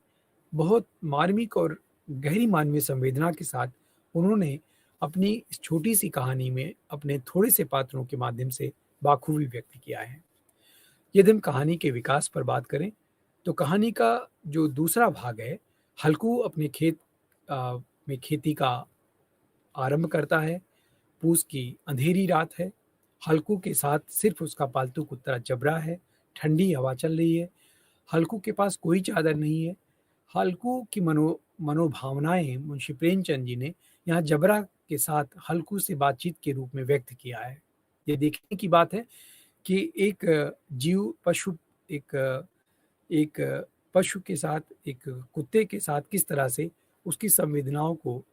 बहुत मार्मिक और गहरी मानवीय संवेदना के साथ उन्होंने अपनी इस छोटी-सी कहानी में अपने थोड़े से पात्रों के माध्यम से बाखूबी व्यक्त किया है। यदि हम कहानी के विकास पर बात करें, तो कहानी का जो दूसरा भाग है, हल्कू अपने खेत में खेती का आरंभ करता है। पूस की अंधेरी रात है। हल्कू के साथ सिर्फ उसका पालतू कुत्ता जबरा है। ठंडी हवा चल रही है। हल्कू के पास कोई चादर नहीं है। हल्कू की मनोभावनाएं मुंशी प्रेमचंद जी ने यहाँ जबरा के साथ हल्कू से बातचीत के रूप में व्यक्त किया है। ये देखने की बात है कि जीव पशु एक एक पशु के साथ, एक कुत्ते के साथ किस तरह से उसकी संवेदनाओं को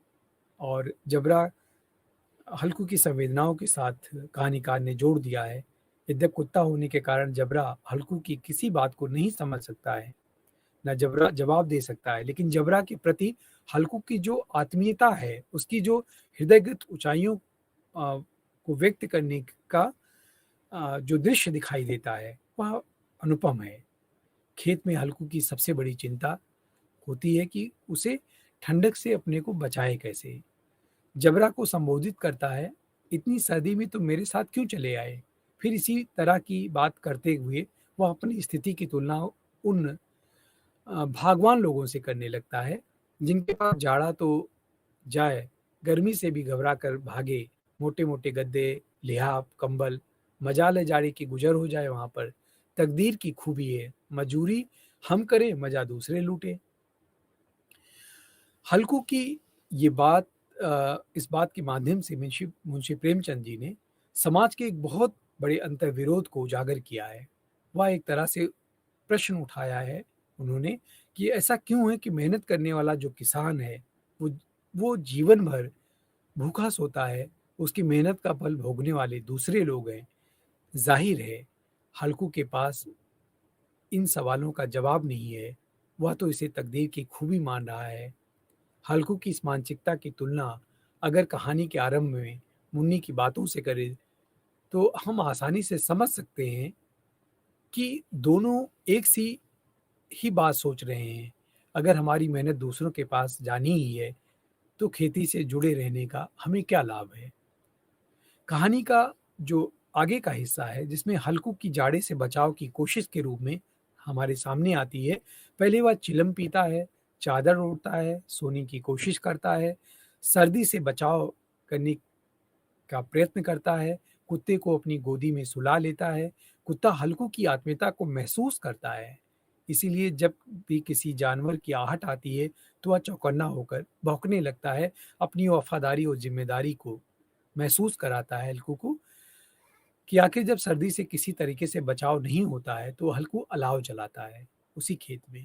और जबरा हल्कू की संवेदनाओं के साथ कहानीकार ने जोड़ दिया है। यद्यप कुत्ता होने के कारण जबरा हल्कू की किसी बात को नहीं समझ सकता है, ना जबरा जवाब दे सकता है, लेकिन जबरा के प्रति हल्कू की जो आत्मीयता है, उसकी जो हृदयगत ऊंचाइयों को व्यक्त करने का जो दृश्य दिखाई देता है, वह अनुपम है। खेत में हल्कू की सबसे बड़ी चिंता होती है कि उसे ठंडक से अपने को बचाए कैसे। जबरा को संबोधित करता है इतनी सर्दी में तुम मेरे साथ क्यों चले आए? फिर इसी तरह की बात करते हुए वह अपनी स्थिति की तुलना उन भागवान लोगों से करने लगता है, जिनके पास जाड़ा तो जाए, गर्मी से भी घबरा कर भागे, मोटे-मोटे गद्दे, लिहाफ, कंबल, मजाल है जाड़े की गुज़र हो जाए वहाँ पर। तकदीर की खूबी है, मजूरी हम करें, मज़ा दूसरे लूटें। हल्कू की ये बात इस बात के माध्यम से मुंशी मुंशी प्रेमचंद जी ने समाज के एक बहुत बड़े अंतर्विरोध को उजागर किया है। वह एक तरह से प्रश्न उठाया है उन्होंने कि ऐसा क्यों है कि मेहनत करने वाला जो किसान है, वो वो जीवन भर भूखा सोता है, उसकी मेहनत का फल भोगने वाले दूसरे लोग हैं। ज़ाहिर है, हल्कू के पास इन सवालों का जवाब नहीं है, वह तो इसे तकदीर की खूबी मान रहा है। हल्कू की इस मानसिकता की तुलना अगर कहानी के आरंभ में मुन्नी की बातों से करें, तो हम आसानी से समझ सकते हैं कि दोनों एक सी ही बात सोच रहे हैं। अगर हमारी मेहनत दूसरों के पास जानी ही है, तो खेती से जुड़े रहने का हमें क्या लाभ है? कहानी का जो आगे का हिस्सा है, जिसमें हल्कू की जाड़े से बचाव की कोशिश के रूप में हमारे सामने आती है। पहले वह चिलम पीता है, चादर ओढ़ता है, सोने की कोशिश करता है, सर्दी से बचाव करने का प्रयत्न करता है, कुत्ते को अपनी गोदी में सुला लेता है। कुत्ता हल्कू की आत्मीयता को महसूस करता है, इसीलिए जब भी किसी जानवर की आहट आती है, तो वह चौकन्ना होकर भौंकने लगता है, अपनी वफादारी और जिम्मेदारी को महसूस कराता है हल्कू को कि आखिर जब सर्दी से किसी तरीके से बचाव नहीं होता है, तो हल्कू अलाव जलाता है उसी खेत में।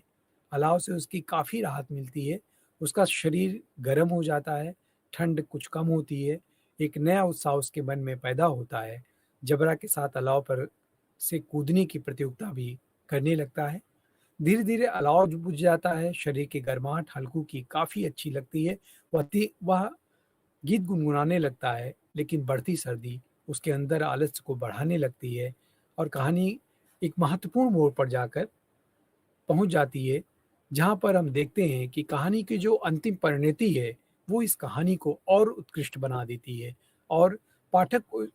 अलाव से उसकी काफ़ी राहत मिलती है, उसका शरीर गर्म हो जाता है, ठंड कुछ कम होती है, एक नया उत्साह उसके मन में पैदा होता है। जबरा के साथ अलाव पर से कूदने की प्रतियोगिता भी करने लगता है। धीरे-धीरे अलाव जो बुझ जाता है, शरीर की गर्माहट हल्कू की काफ़ी अच्छी लगती है। वह गीत गुनगुनाने लगता है, लेकिन बढ़ती सर्दी उसके अंदर आलस्य को बढ़ाने लगती है और कहानी एक महत्वपूर्ण मोड़ पर जाकर पहुंच जाती है, जहां पर हम देखते हैं कि कहानी की जो अंतिम परिणति है, वो इस कहानी को और उत्कृष्ट बना देती है और पाठक को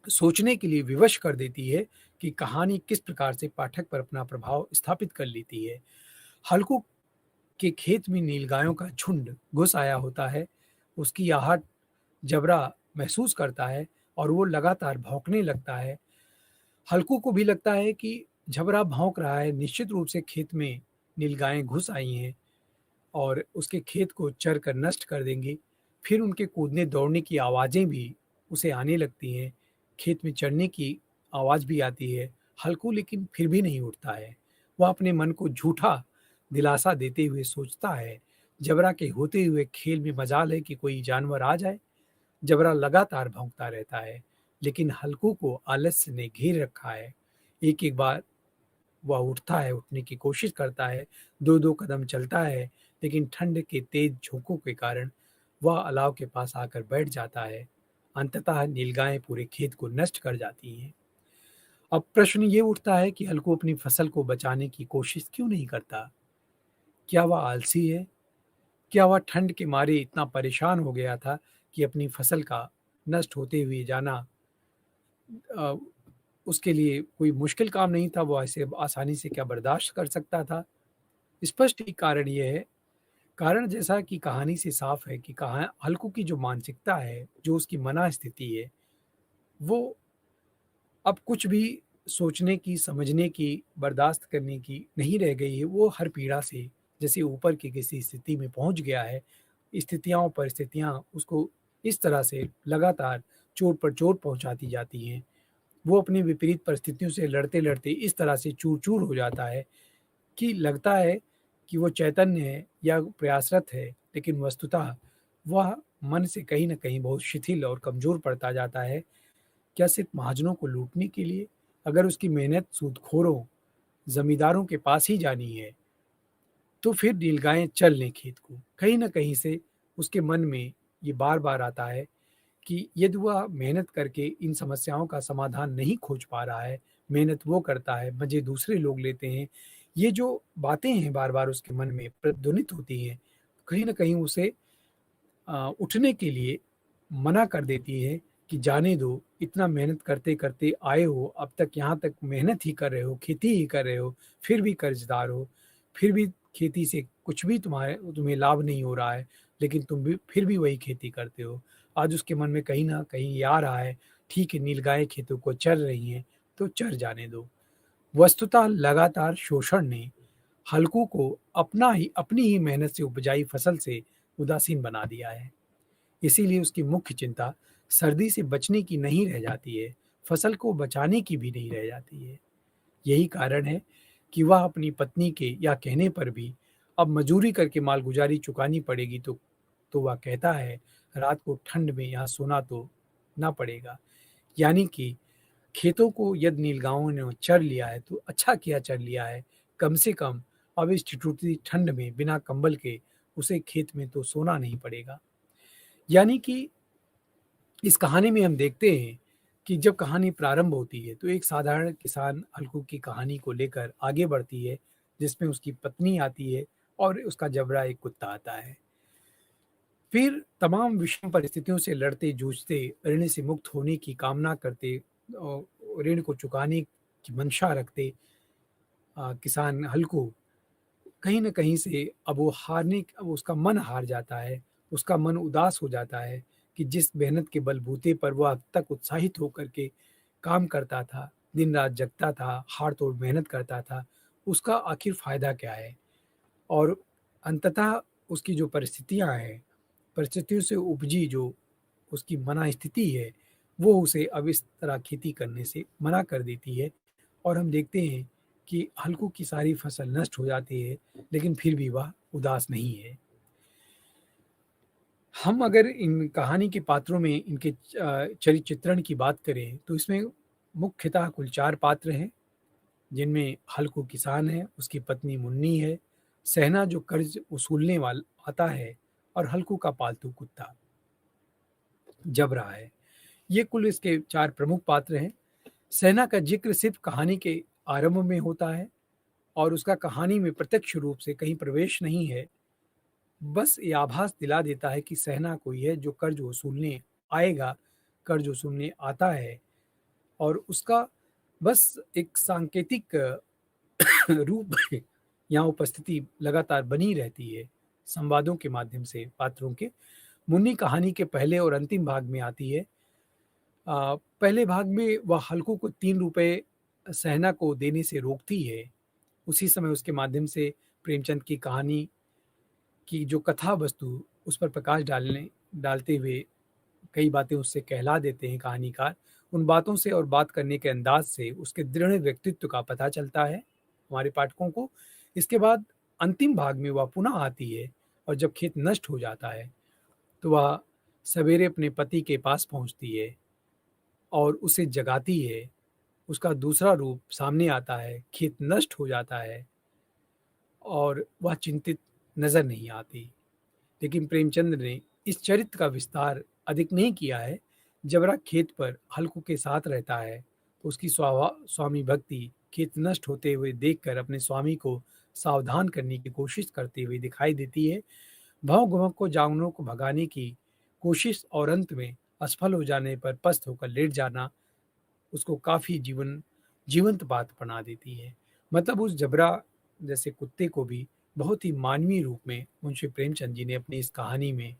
सोचने के लिए विवश कर देती है कि कहानी किस प्रकार से पाठक पर अपना प्रभाव स्थापित कर लेती है। हल्कू के खेत में नीलगायों का झुंड घुस आया होता है, उसकी आहट जबरा महसूस करता है और वो लगातार भौंकने लगता है। हल्कू को भी लगता है कि जबरा भौंक रहा है, निश्चित रूप से खेत में नीलगायें घुस आई हैं और उसके खेत को चर कर नष्ट कर देंगी। फिर उनके कूदने-दौड़ने की आवाज़ें भी उसे आने लगती हैं, खेत में चरने की आवाज़ भी आती है। हल्कू लेकिन फिर भी नहीं उठता है। वह अपने मन को झूठा दिलासा देते हुए सोचता है, जबरा के होते हुए खेल में मजाल है कि कोई जानवर आ जाए। जबरा लगातार भौंकता रहता है, लेकिन हल्कू को आलस्य ने घेर रखा है। एक-एक बार वह उठता है, उठने की कोशिश करता है, 2-2 कदम चलता है, लेकिन ठंड के तेज झोंकों के कारण वह अलाव के पास आकर बैठ जाता है। अंततः नीलगायें पूरे खेत को नष्ट कर जाती हैं। अब प्रश्न ये उठता है कि हल्कू अपनी फसल को बचाने की कोशिश क्यों नहीं करता? क्या वह आलसी है? क्या वह ठंड के मारे इतना परेशान हो गया था कि अपनी फसल का नष्ट होते हुए जाना अ, उसके लिए कोई मुश्किल काम नहीं था, वो ऐसे आसानी से क्या बर्दाश्त कर सकता था? स्पष्ट ही कारण ये है, कारण जैसा कि कहानी से साफ है कि कहाँ हल्कू की जो मानसिकता है, जो उसकी मनःस्थिति है, वो अब कुछ भी सोचने की, समझने की, बर्दाश्त करने की नहीं रह गई है। वो हर पीड़ा से जैसे ऊपर की किसी स्थिति में पहुँच गया है, स्थितियाँ परिस्थितियाँ उसको इस तरह से लगातार चोट पर चोट पहुँचाती जाती हैं। वो अपनी विपरीत परिस्थितियों से लड़ते-लड़ते इस तरह से चूर-चूर हो जाता है कि लगता है कि वो चैतन्य है या प्रयासरत है, लेकिन वस्तुतः वह मन से कहीं न कहीं बहुत शिथिल और कमज़ोर पड़ता जाता है। क्या सिर्फ़ महाजनों को लूटने के लिए? अगर उसकी मेहनत सूदखोरों, ज़मींदारों के पास ही जानी है, तो फिर नीलगायें चल लें खेत को। कहीं न कहीं से उसके मन में ये बार-बार आता है कि यदि वह मेहनत करके इन समस्याओं का समाधान नहीं खोज पा रहा है, मेहनत वो करता है, मज़े दूसरे लोग लेते हैं। ये जो बातें हैं बार-बार उसके मन में प्रतिध्वनित होती हैं, कहीं न कहीं उसे उठने के लिए मना कर देती है कि जाने दो, इतना मेहनत करते-करते आए हो, अब तक यहाँ तक मेहनत ही कर रहे हो, खेती ही कर रहे हो, फिर भी कर्ज़दार हो, फिर भी खेती से कुछ भी तुम्हें लाभ नहीं हो रहा है, लेकिन तुम भी फिर भी वही खेती करते हो। आज उसके मन में कहीं न कहीं ये आ रहा है, ठीक है, नीलगायें खेतों को चर रही हैं, तो चर जाने दो। वस्तुतः लगातार शोषण ने हल्कू को अपनी ही मेहनत से उपजाई फसल से उदासीन बना दिया है। इसीलिए उसकी मुख्य चिंता सर्दी से बचने की नहीं रह जाती है, फसल को बचाने की भी नहीं रह जाती है। यही कारण है कि वह अपनी पत्नी के या कहने पर भी अब मजूरी करके मालगुजारी चुकानी पड़ेगी, तो वह कहता है, रात को ठंड में यहाँ सोना तो ना पड़ेगा। यानी कि खेतों को यदि नीलगांवों ने चर लिया है तो अच्छा किया चर लिया है, कम से कम अब इस ठिठुरती ठंड में बिना कंबल के उसे खेत में तो सोना नहीं पड़ेगा। यानी कि इस कहानी में हम देखते हैं कि जब कहानी प्रारंभ होती है तो एक साधारण किसान हल्कू की कहानी को लेकर आगे बढ़ती है, जिसमें उसकी पत्नी आती है और उसका जबरा एक कुत्ता आता है। फिर तमाम विषम परिस्थितियों से लड़ते जूझते ऋण से मुक्त होने की कामना करते और ऋण को चुकाने की मंशा रखते किसान हल्कू कहीं न कहीं से अब उसका मन हार जाता है, उसका मन उदास हो जाता है कि जिस मेहनत के बलबूते पर वह अब तक उत्साहित होकर के काम करता था, दिन-रात जगता था, हाड़-तोड़ मेहनत करता था, उसका आखिर फ़ायदा क्या है? और अंततः उसकी जो परिस्थितियाँ हैं, परिस्थितियों से उपजी जो उसकी मनःस्थिति है, वो उसे अब इस तरह खेती करने से मना कर देती है और हम देखते हैं कि हल्कू की सारी फसल नष्ट हो जाती है, लेकिन फिर भी वह उदास नहीं है। हम अगर इन कहानी के पात्रों में इनके चरित्र चित्रण की बात करें, तो इसमें मुख्यतः कुल 4 पात्र हैं, जिनमें हल्कू किसान है, उसकी पत्नी मुन्नी है, सहना जो कर्ज वसूलने वाल आता है और हल्कू का पालतू कुत्ता जबरा है। ये कुल इसके 4 प्रमुख पात्र हैं। सहना का ज़िक्र सिर्फ़ कहानी के आरंभ में होता है और उसका कहानी में प्रत्यक्ष रूप से कहीं प्रवेश नहीं है। बस ये आभास दिला देता है कि सहना कोई है जो कर्ज वसूलने आएगा, कर्ज वसूलने आता है और उसका बस एक सांकेतिक रूप में यहाँ उपस्थिति लगातार बनी रहती है, संवादों के माध्यम से पात्रों के। मुन्नी कहानी के पहले और अंतिम भाग में आती है। पहले भाग में वह हल्कू को 3 रुपए सहना को देने से रोकती है। उसी समय उसके माध्यम से प्रेमचंद की कहानी की जो कथा वस्तु उस पर प्रकाश डालते हुए कई बातें उससे कहला देते हैं कहानीकार। उन बातों से और बात करने के अंदाज से उसके दृढ़ व्यक्तित्व का पता चलता है हमारे पाठकों को। इसके बाद अंतिम भाग में वह पुनः आती है और जब खेत नष्ट हो जाता है तो वह सवेरे अपने पति के पास पहुंचती है और उसे जगाती है। उसका दूसरा रूप सामने आता है, खेत नष्ट हो जाता है और वह चिंतित नज़र नहीं आती। लेकिन प्रेमचंद ने इस चरित्र का विस्तार अधिक नहीं किया है। जबरा खेत पर हल्कू के साथ रहता है तो उसकी स्वामी भक्ति खेत नष्ट होते हुए देखकर अपने स्वामी को सावधान करने की कोशिश करते हुए दिखाई देती है। भौं-गभक को जानवरों को भगाने की कोशिश और अंत में असफल हो जाने पर पस्त होकर लेट जाना उसको काफ़ी जीवंत बात बना देती है। मतलब उस जबरा जैसे कुत्ते को भी बहुत ही मानवीय रूप में मुंशी प्रेमचंद जी ने अपनी इस कहानी में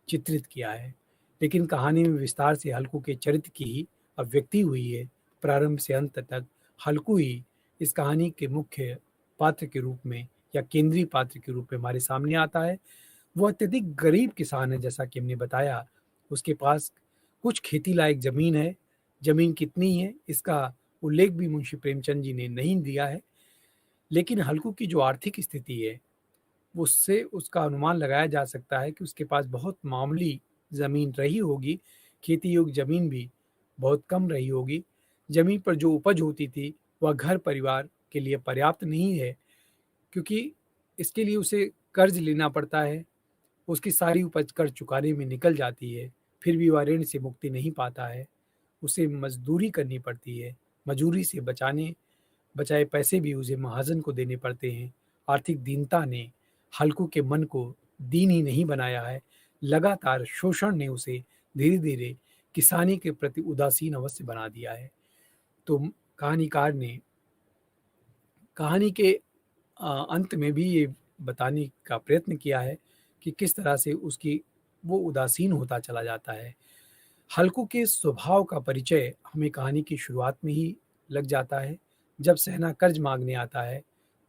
चित्रित किया है। लेकिन कहानी में विस्तार से हल्कू के चरित्र की ही अभिव्यक्ति हुई है। प्रारंभ से अंत तक हल्कू ही इस कहानी के मुख्य पात्र के रूप में या केंद्रीय पात्र के रूप में हमारे सामने आता है। वो अत्यधिक गरीब किसान है, जैसा कि हमने बताया। उसके पास कुछ खेती लायक ज़मीन है। ज़मीन कितनी है इसका उल्लेख भी मुंशी प्रेमचंद जी ने नहीं दिया है। लेकिन हल्कू की जो आर्थिक स्थिति है, उससे उसका अनुमान लगाया जा सकता है कि उसके पास बहुत मामूली ज़मीन रही होगी, खेती योग्य ज़मीन भी बहुत कम रही होगी। ज़मीन पर जो उपज होती थी, वह घर परिवार के लिए पर्याप्त नहीं है, क्योंकि इसके लिए उसे कर्ज़ लेना पड़ता है। उसकी सारी उपज कर्ज़ चुकाने में निकल जाती है, फिर भी वह ऋण से मुक्ति नहीं पाता है। उसे मज़दूरी करनी पड़ती है, मजूरी से बचाए पैसे भी उसे महाजन को देने पड़ते हैं। आर्थिक दीनता ने हल्कू के मन को दीन ही नहीं बनाया है, लगातार शोषण ने उसे धीरे धीरे किसानी के प्रति उदासीन अवश्य बना दिया है। तो कहानीकार ने कहानी के अंत में भी ये बताने का प्रयत्न किया है कि किस तरह से उसकी वो उदासीन होता चला जाता है। हल्कू के स्वभाव का परिचय हमें कहानी की शुरुआत में ही लग जाता है। जब सहना कर्ज मांगने आता है,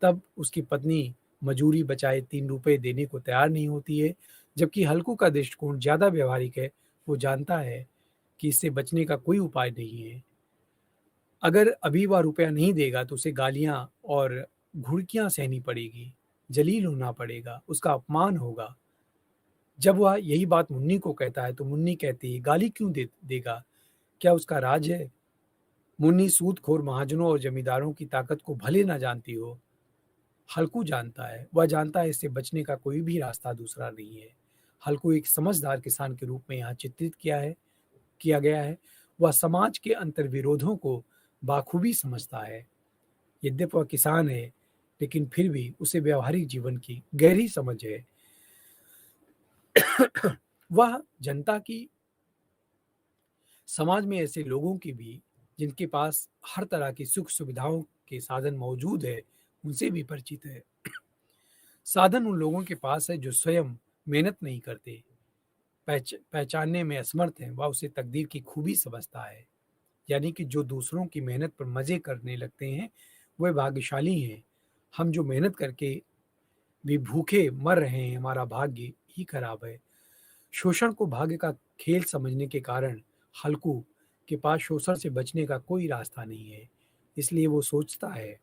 तब उसकी पत्नी मजूरी बचाए 3 रुपए देने को तैयार नहीं होती है, जबकि हल्कू का दृष्टिकोण ज़्यादा व्यावहारिक है। वो जानता है कि इससे बचने का कोई उपाय नहीं है। अगर अभी वह रुपया नहीं देगा तो उसे गालियाँ और घुड़कियाँ सहनी पड़ेगी, जलील होना पड़ेगा, उसका अपमान होगा। जब वह यही बात मुन्नी को कहता है तो मुन्नी कहती है, गाली क्यों देगा? क्या उसका राज है? मुन्नी सूदखोर महाजनों और जमींदारों की ताकत को भले ना जानती हो, हल्कू जानता है। वह जानता है इससे बचने का कोई भी रास्ता दूसरा नहीं है। हल्कू एक समझदार किसान के रूप में यहाँ चित्रित किया गया है। वह समाज के अंतर्विरोधों को बाखूबी समझता है। यद्यपि वह किसान है, लेकिन फिर भी उसे व्यवहारिक जीवन की गहरी समझ है। वह जनता की, समाज में ऐसे लोगों की भी, जिनके पास हर तरह की सुख सुविधाओं के साधन मौजूद है, उनसे भी परिचित है। साधन उन लोगों के पास है जो स्वयं मेहनत नहीं करते, पहचानने में असमर्थ हैं। वह उसे तकदीर की खूबी समझता है। यानी कि जो दूसरों की मेहनत पर मजे करने लगते हैं, वे भाग्यशाली हैं। हम जो मेहनत करके भी भूखे मर रहे हैं, हमारा भाग्य ही खराब है। शोषण को भाग्य का खेल समझने के कारण हल्कू के पास शोषण से बचने का कोई रास्ता नहीं है। इसलिए वो सोचता है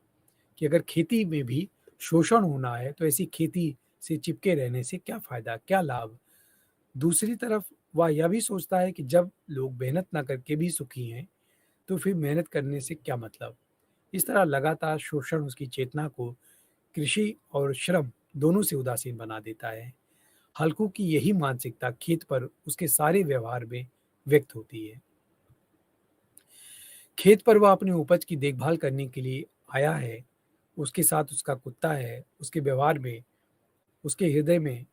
कि अगर खेती में भी शोषण होना है तो ऐसी खेती से चिपके रहने से क्या फायदा, क्या लाभ। दूसरी तरफ वह यह भी सोचता है कि जब लोग मेहनत ना करके भी सुखी हैं, तो फिर मेहनत करने से क्या मतलब। इस तरह लगातार शोषण उसकी चेतना को कृषि और श्रम दोनों से उदासीन बना देता है। हल्कू की यही मानसिकता खेत पर उसके सारे व्यवहार में व्यक्त होती है। खेत पर वह अपनी उपज की देखभाल करने के लिए आया है। उसके साथ उसका कुत्ता है। उसके व्यवहार में, उसके हृदय में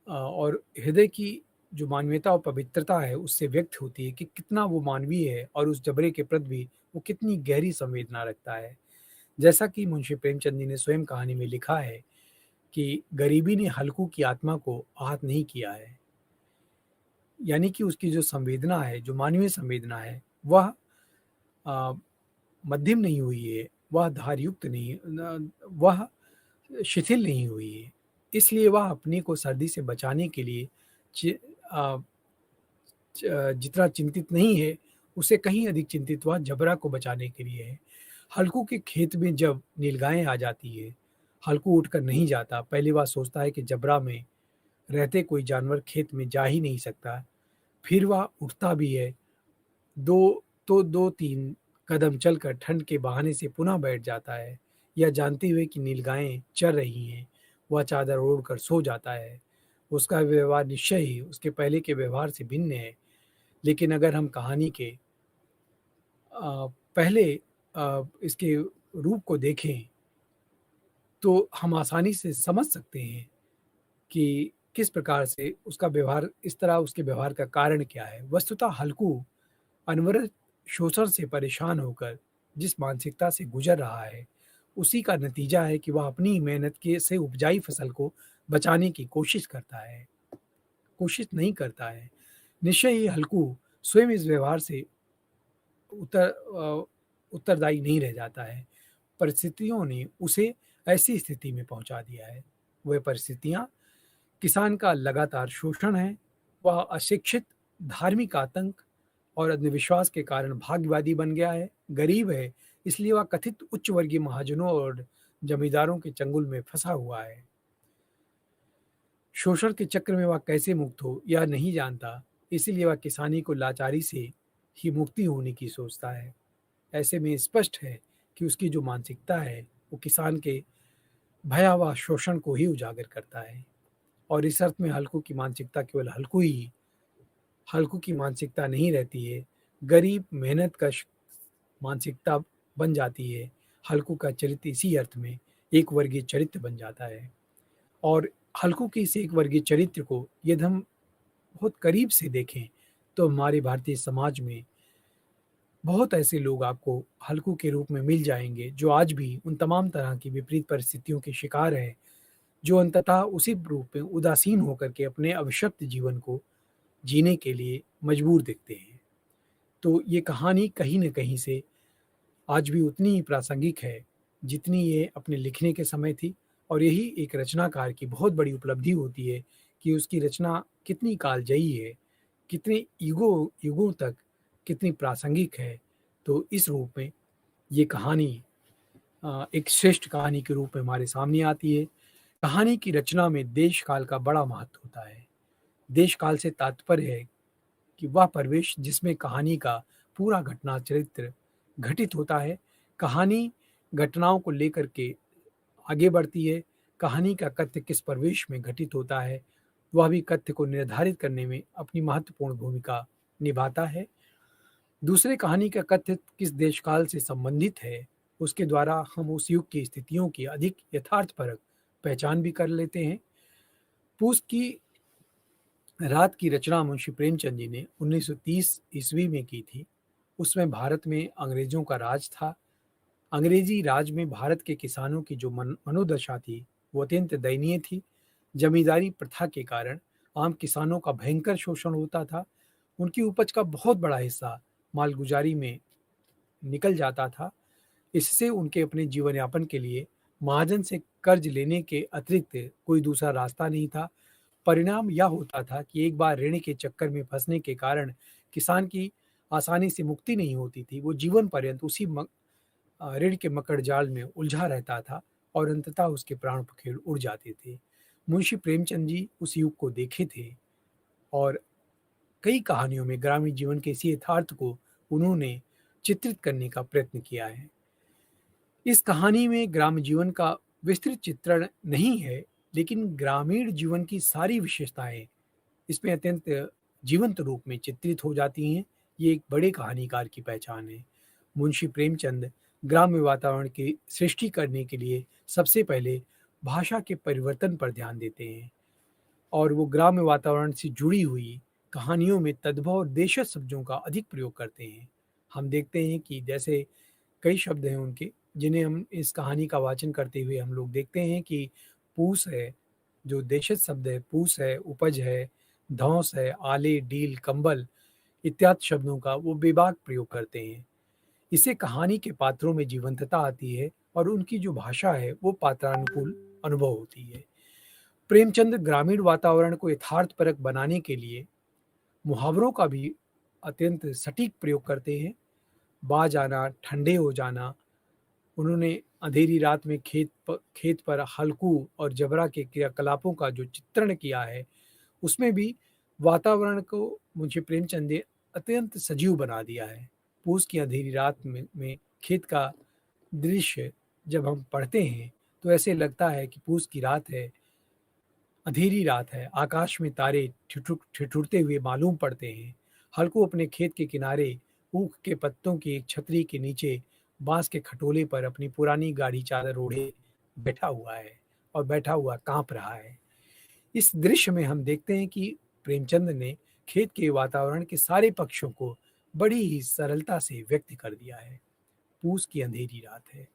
और हृदय की जो मानवीयता और पवित्रता है उससे व्यक्त होती है कि कितना वो मानवीय है और उस जबरे के प्रति भी वो कितनी गहरी संवेदना रखता है। जैसा कि मुंशी प्रेमचंद जी ने स्वयं कहानी में लिखा है कि गरीबी ने हल्कू की आत्मा को आहत नहीं किया है। यानी कि उसकी जो संवेदना है, जो मानवीय संवेदना है, वह अ, मध्यम नहीं हुई है, वह धारयुक्त नहीं, वह शिथिल नहीं हुई है। इसलिए वह अपने को सर्दी से बचाने के लिए अ, जितना चिंतित नहीं है, उससे कहीं अधिक चिंतित वह जबरा को बचाने के लिए है। हल्कू के खेत में जब नीलगायें आ जाती है, हल्कू उठकर नहीं जाता। पहले वह सोचता है कि जबरा में रहते कोई जानवर खेत में जा ही नहीं सकता। फिर वह उठता भी है, 2-3 कदम चलकर ठंड के बहाने से पुनः बैठ जाता है। यह जानते हुए कि नीलगायें चर रही हैं, वह चादर ओढ़कर सो जाता है। उसका व्यवहार निश्चय ही उसके पहले के व्यवहार से भिन्न है। लेकिन अगर हम कहानी के पहले इसके रूप को देखें, तो हम आसानी से समझ सकते हैं कि किस प्रकार से उसका व्यवहार, इस तरह उसके व्यवहार का कारण क्या है। वस्तुतः हल्कू अनवरत शोषण से परेशान होकर जिस मानसिकता से गुजर रहा है, उसी का नतीजा है कि वह अपनी मेहनत के से उपजाई फसल को बचाने की कोशिश नहीं करता है। निश्चय ही हल्कू स्वयं इस व्यवहार से उत्तरदायी नहीं रह जाता है। परिस्थितियों ने उसे ऐसी स्थिति में पहुंचा दिया है। वह परिस्थितियां किसान का लगातार शोषण है। वह अशिक्षित, धार्मिक आतंक और अंधविश्वास के कारण भाग्यवादी बन गया है। गरीब है, इसलिए वह कथित उच्च वर्गीय महाजनों और जमींदारों के चंगुल में फंसा हुआ है। शोषण के चक्र में वह कैसे मुक्त हो यह नहीं जानता, इसीलिए वह किसानी को लाचारी से ही मुक्ति होने की सोचता है। ऐसे में स्पष्ट है कि उसकी जो मानसिकता है वो किसान के भयावह शोषण को ही उजागर करता है। और इस अर्थ में हल्कू की मानसिकता केवल हल्कू की मानसिकता नहीं रहती है, गरीब मेहनत कश मानसिकता बन जाती है। हल्कू का चरित्र इसी अर्थ में एक वर्गीय चरित्र बन जाता है। और हल्कू के इस एक वर्गीय चरित्र को यदि हम बहुत करीब से देखें तो हमारे भारतीय समाज में बहुत ऐसे लोग आपको हल्कू के रूप में मिल जाएँगे, जो आज भी उन तमाम तरह की विपरीत परिस्थितियों के शिकार हैं, जो अंततः उसी रूप में उदासीन होकर के अपने अभिशप्त जीवन को जीने के लिए मजबूर दिखते हैं। तो ये कहानी कहीं न कहीं से आज भी उतनी ही प्रासंगिक है, जितनी ये अपने लिखने के समय थी, और यही एक रचनाकार की बहुत बड़ी उपलब्धि होती है कि उसकी रचना कितनी कालजयी है, कितने युगों तक कितनी प्रासंगिक है। तो इस रूप में ये कहानी एक श्रेष्ठ कहानी के रूप में हमारे सामने आती है। कहानी की रचना में देश काल का बड़ा महत्व होता है। देश काल से तात्पर्य है कि वह परिवेश जिसमें कहानी का पूरा घटना चरित्र घटित होता है। कहानी घटनाओं को लेकर के आगे बढ़ती है। कहानी का कथ्य किस परिवेश में घटित होता है, वह भी कथ्य को निर्धारित करने में अपनी महत्वपूर्ण भूमिका निभाता है। दूसरे, कहानी का कथ्य किस देश काल से संबंधित है, उसके द्वारा हम उस युग की स्थितियों की अधिक यथार्थपरक पहचान भी कर लेते हैं। पूस की रात की रचना मुंशी प्रेमचंद जी ने 1930 ईस्वी में की थी। उसमें भारत में अंग्रेजों का राज था। अंग्रेजी राज में भारत के किसानों की जो मनोदशा थी, वो अत्यंत दयनीय थी। जमींदारी प्रथा के कारण आम किसानों का भयंकर शोषण होता था। उनकी उपज का बहुत बड़ा हिस्सा मालगुजारी में निकल जाता था। इससे उनके अपने जीवन यापन के लिए महाजन से कर्ज लेने के अतिरिक्त कोई दूसरा रास्ता नहीं था। परिणाम यह होता था कि एक बार ऋण के चक्कर में फंसने के कारण किसान की आसानी से मुक्ति नहीं होती थी। वो जीवन पर्यंत उसी ऋण के मकड़ जाल में उलझा रहता था और अंततः उसके प्राण पखेरु उड़ जाते थे। मुंशी प्रेमचंद जी उस युग को देखे थे और कई कहानियों में ग्रामीण जीवन के इसी यथार्थ को उन्होंने चित्रित करने का प्रयत्न किया है। इस कहानी में ग्राम जीवन का विस्तृत चित्रण नहीं है, लेकिन ग्रामीण जीवन की सारी विशेषताएं इसमें अत्यंत जीवंत रूप में चित्रित हो जाती हैं। ये एक बड़े कहानीकार की पहचान है। मुंशी प्रेमचंद ग्राम्य वातावरण की सृष्टि करने के लिए सबसे पहले भाषा के परिवर्तन पर ध्यान देते हैं और वो ग्राम्य वातावरण से जुड़ी हुई कहानियों में तद्भव और देशज शब्दों का अधिक प्रयोग करते हैं। हम देखते हैं कि जैसे कई शब्द हैं उनके, जिन्हें हम इस कहानी का वाचन करते हुए हम लोग देखते हैं कि पूस है, जो देशज शब्द है, पूस है, उपज है, धौंस है, आले, डील, कंबल इत्यादि शब्दों का वो बेबाक प्रयोग करते हैं। इससे कहानी के पात्रों में जीवंतता आती है और उनकी जो भाषा है वो पात्रानुकूल अनुभव होती है। प्रेमचंद ग्रामीण वातावरण को यथार्थपरक बनाने के लिए मुहावरों का भी अत्यंत सटीक प्रयोग करते हैं। बाज आना, ठंडे हो जाना, उन्होंने अंधेरी रात में खेत पर हल्कू और जबरा के क्रियाकलापों का जो चित्रण किया है, उसमें भी वातावरण को मुंशी प्रेमचंद ने अत्यंत सजीव बना दिया है। पूस की अंधेरी रात में खेत का दृश्य जब हम पढ़ते हैं, तो ऐसे लगता है कि पूस की रात है, अंधेरी रात है, आकाश में तारे ठिठुरते हुए मालूम पड़ते हैं। हल्कू अपने खेत के किनारे ऊख के पत्तों की एक छतरी के नीचे बांस के खटोले पर अपनी पुरानी गाढ़ी चादर ओढ़े बैठा हुआ है और बैठा हुआ कांप रहा है। इस दृश्य में हम देखते हैं कि प्रेमचंद ने खेत के वातावरण के सारे पक्षों को बड़ी ही सरलता से व्यक्त कर दिया है। पूस की अंधेरी रात है।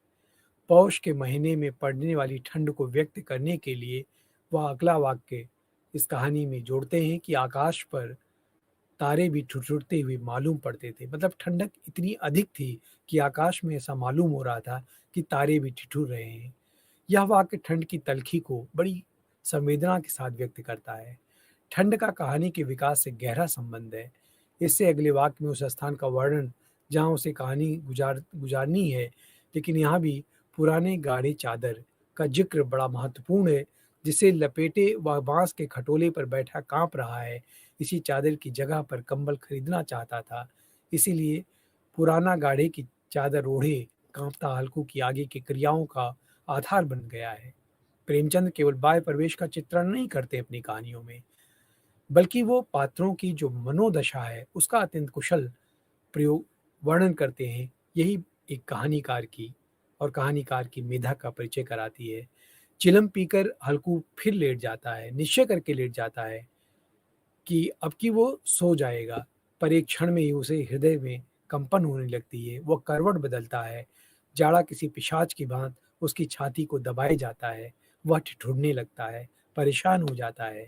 पौष के महीने में पड़ने वाली ठंड को व्यक्त करने के लिए वह अगला वाक्य इस कहानी में जोड़ते हैं कि आकाश पर तारे भी ठिठुरते हुए मालूम पड़ते थे। मतलब ठंडक इतनी अधिक थी कि आकाश में ऐसा मालूम हो रहा था कि तारे भी ठिठुर रहे हैं। यह वाक्य ठंड की तलखी को बड़ी संवेदना के साथ व्यक्त करता है। ठंड का कहानी के विकास से गहरा संबंध है। इससे अगले वाक्य में उस स्थान का वर्णन जहाँ उसे कहानी गुजारनी है, लेकिन यहाँ भी पुराने गाढ़े चादर का जिक्र बड़ा महत्वपूर्ण है, जिसे लपेटे वह बांस के खटोले पर बैठा कांप रहा है। इसी चादर की जगह पर कंबल खरीदना चाहता था, इसीलिए पुराना गाढ़े की चादर ओढ़े कांपता हल्कू की आगे की क्रियाओं का आधार बन गया है। प्रेमचंद केवल बाह्य परिवेश का चित्रण नहीं करते अपनी कहानियों में, बल्कि वो पात्रों की जो मनोदशा है उसका अत्यंत कुशल प्रयोग वर्णन करते हैं। यही एक कहानीकार की मेधा का परिचय कराती है। चिलम पीकर हल्कू फिर लेट जाता है, निश्चय करके लेट जाता है कि अब की वो सो जाएगा। पर एक क्षण में ही उसे हृदय में कंपन होने लगती है, वह करवट बदलता है, जाड़ा किसी पिशाच की भांति उसकी छाती को दबाए जाता है, वह ठिठुरने लगता है, परेशान हो जाता है।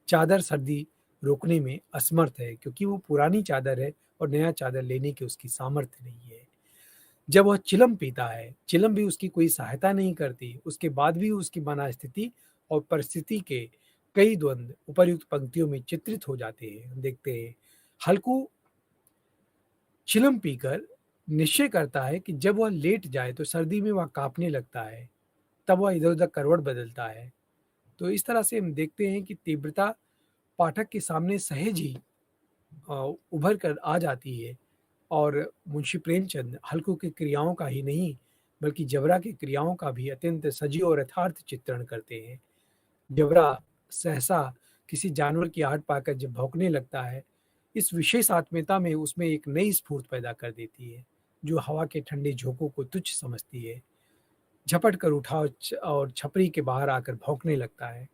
चादर सर्दी रोकने में असमर्थ है क्योंकि वो पुरानी चादर है और नया चादर लेने की उसकी सामर्थ्य नहीं है। जब वह चिलम पीता है, चिलम भी उसकी कोई सहायता नहीं करती, उसके बाद भी उसकी मनःस्थिति और परिस्थिति के कई द्वंद्व उपर्युक्त पंक्तियों में चित्रित हो जाते हैं। हम देखते हैं, हल्कू चिलम पीकर निश्चय करता है कि जब वह लेट जाए तो सर्दी में वह कांपने लगता है, तब वह इधर-उधर करवट बदलता है। तो इस तरह से हम देखते हैं कि तीव्रता पाठक के सामने सहज ही अ, उभर कर आ जाती है और मुंशी प्रेमचंद हल्कू की क्रियाओं का ही नहीं, बल्कि जबरा की क्रियाओं का भी अत्यंत सजीव और यथार्थ चित्रण करते हैं। जबरा सहसा किसी जानवर की आहट पाकर जब भौंकने लगता है, इस विशेष आत्मीयता में उसमें एक नई स्फूर्ति पैदा कर देती है, जो हवा के ठंडे झोंकों को तुच्छ समझती है। झपट कर उठा और छपरी के बाहर आकर भौंकने लगता है।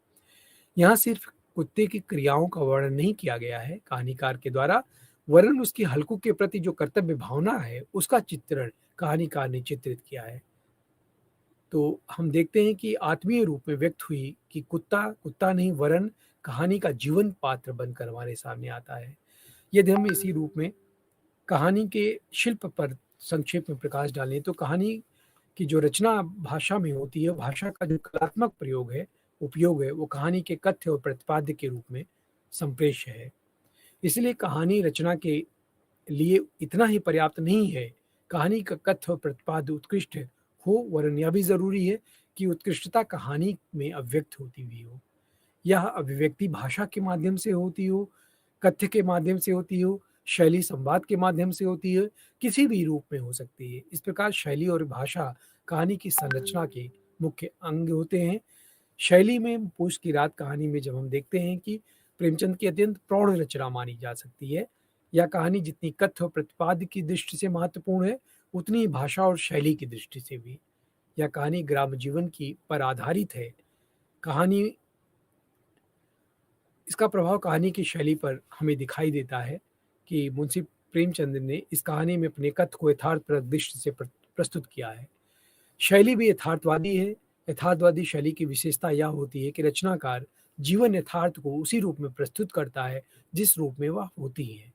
यहाँ सिर्फ कुत्ते की क्रियाओं का वर्णन नहीं किया गया है कहानीकार के द्वारा, वरन उसकी हल्कू के प्रति जो कर्तव्य भावना है, उसका चित्रण कहानीकार ने चित्रित किया है। तो हम देखते हैं कि आत्मीय रूप में व्यक्त हुई कि कुत्ता कुत्ता नहीं वरन कहानी का जीवंत पात्र बनकर हमारे सामने आता है। यदि हम इसी रूप में कहानी के शिल्प पर संक्षेप में प्रकाश डालें तो कहानी की जो रचना भाषा में होती है, भाषा का जो कलात्मक उपयोग है, वो कहानी के कथ्य और प्रतिपाद्य के रूप में संप्रेष्य है। इसलिए कहानी रचना के लिए इतना ही पर्याप्त नहीं है कहानी का कथ्य और प्रतिपाद्य उत्कृष्ट हो, वरन यह भी जरूरी है कि उत्कृष्टता कहानी में अभिव्यक्त होती हुई हो। यह अभिव्यक्ति भाषा के माध्यम से होती हो, कथ्य के माध्यम से होती हो, शैली संवाद के माध्यम से होती है, किसी भी रूप में हो सकती है। इस प्रकार शैली और भाषा कहानी की संरचना के मुख्य अंग होते हैं। शैली में पूस की रात कहानी में जब हम देखते हैं कि प्रेमचंद की अत्यंत प्रौढ़ रचना मानी जा सकती है, यह कहानी जितनी कथ्य और प्रतिपाद्य की दृष्टि से महत्वपूर्ण है, उतनी ही भाषा और शैली की दृष्टि से भी। यह कहानी ग्राम जीवन की पर आधारित है। कहानी इसका प्रभाव कहानी की शैली पर हमें दिखाई देता है कि मुंशी प्रेमचंद ने इस कहानी में अपने कथ्य को यथार्थपरक दृष्टि से प्रस्तुत किया है। शैली भी यथार्थवादी है। यथार्थवादी शैली की विशेषता यह होती है कि रचनाकार जीवन यथार्थ को उसी रूप में प्रस्तुत करता है जिस रूप में वह होती है।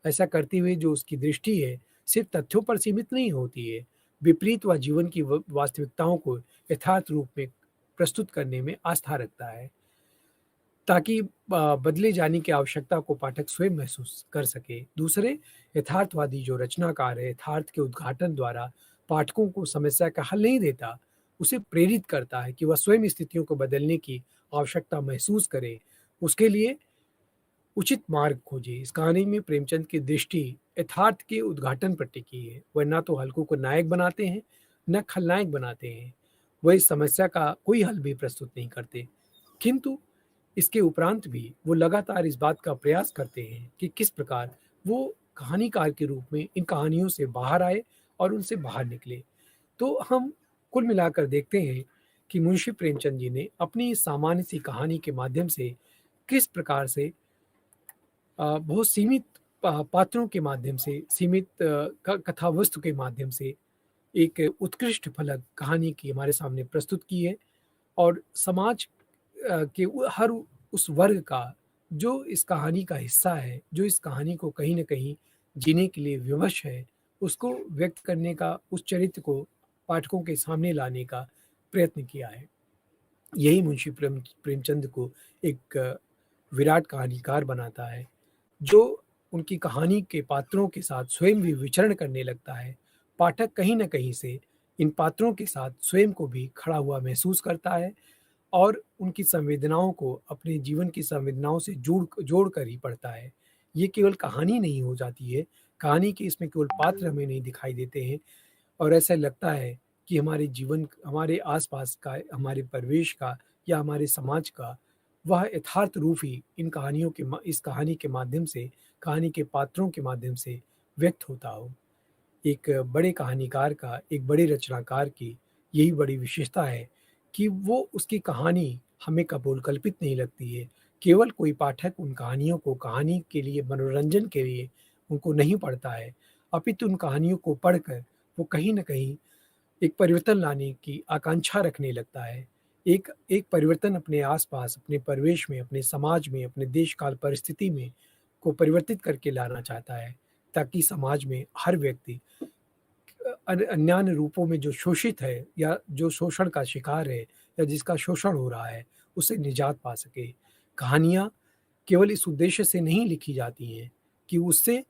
ऐसा करते हुए जो उसकी दृष्टि है सिर्फ तथ्यों पर सीमित नहीं होती है, विपरीत व जीवन की वास्तविकताओं को यथार्थ रूप में प्रस्तुत करने में आस्था रखता है, ताकि बदले जाने की आवश्यकता को पाठक स्वयं महसूस कर सके। दूसरे, यथार्थवादी जो रचनाकार है, यथार्थ के उद्घाटन द्वारा पाठकों को समस्या का हल नहीं देता, उसे प्रेरित करता है कि वह स्वयं स्थितियों को बदलने की आवश्यकता महसूस करे, उसके लिए उचित मार्ग खोजे। इस कहानी में प्रेमचंद की दृष्टि यथार्थ के उद्घाटन पर टिकी है। वह ना तो हल्कू को नायक बनाते हैं, न खलनायक बनाते हैं। वह इस समस्या का कोई हल भी प्रस्तुत नहीं करते, किंतु इसके उपरांत भी वो लगातार इस बात का प्रयास करते हैं कि किस प्रकार वो कहानीकार के रूप में इन कहानियों से बाहर आए और उनसे बाहर निकले। तो हम कुल मिलाकर देखते हैं कि मुंशी प्रेमचंद जी ने अपनी इस सामान्य सी कहानी के माध्यम से किस प्रकार से बहुत सीमित पात्रों के माध्यम से, सीमित कथा वस्तु के माध्यम से एक उत्कृष्ट फलक कहानी की हमारे सामने प्रस्तुत की है और समाज के हर उस वर्ग का जो इस कहानी का हिस्सा है, जो इस कहानी को कहीं न कहीं जीने के लिए विवश है, उसको व्यक्त करने का, उस चरित्र को पाठकों के सामने लाने का प्रयत्न किया है। यही मुंशी प्रेमचंद को एक विराट कहानीकार बनाता है, जो उनकी कहानी के पात्रों के साथ स्वयं भी विचरण करने लगता है। पाठक कहीं न कहीं से इन पात्रों के साथ स्वयं को भी खड़ा हुआ महसूस करता है और उनकी संवेदनाओं को अपने जीवन की संवेदनाओं से जोड़कर ही पढ़ता है। ये केवल कहानी नहीं हो जाती है, कहानी के इसमें केवल पात्र हमें नहीं दिखाई देते हैं और ऐसा लगता है कि हमारे जीवन, हमारे आस-पास का, हमारे परिवेश का या हमारे समाज का वह यथार्थ रूप ही इस कहानी के माध्यम से, कहानी के पात्रों के माध्यम से व्यक्त होता हो। एक बड़े कहानीकार का, एक बड़े रचनाकार की यही बड़ी विशेषता है कि वो उसकी कहानी हमें कपोलकल्पित नहीं लगती है। केवल कोई पाठक उन कहानियों को कहानी के लिए, मनोरंजन के लिए उनको नहीं पढ़ता है, अपितु उन कहानियों को पढ़कर वो कहीं न कहीं एक परिवर्तन लाने की आकांक्षा रखने लगता है। एक एक परिवर्तन अपने आस-पास, अपने परिवेश में, अपने समाज में, अपने देश काल परिस्थिति में को परिवर्तित करके लाना चाहता है, ताकि समाज में हर व्यक्ति अन्यान्य रूपों में जो शोषित है या जो शोषण का शिकार है या जिसका शोषण हो रहा है, उससे निजात पा सके। कहानियाँ केवल इस उद्देश्य से नहीं लिखी जाती हैं कि उससे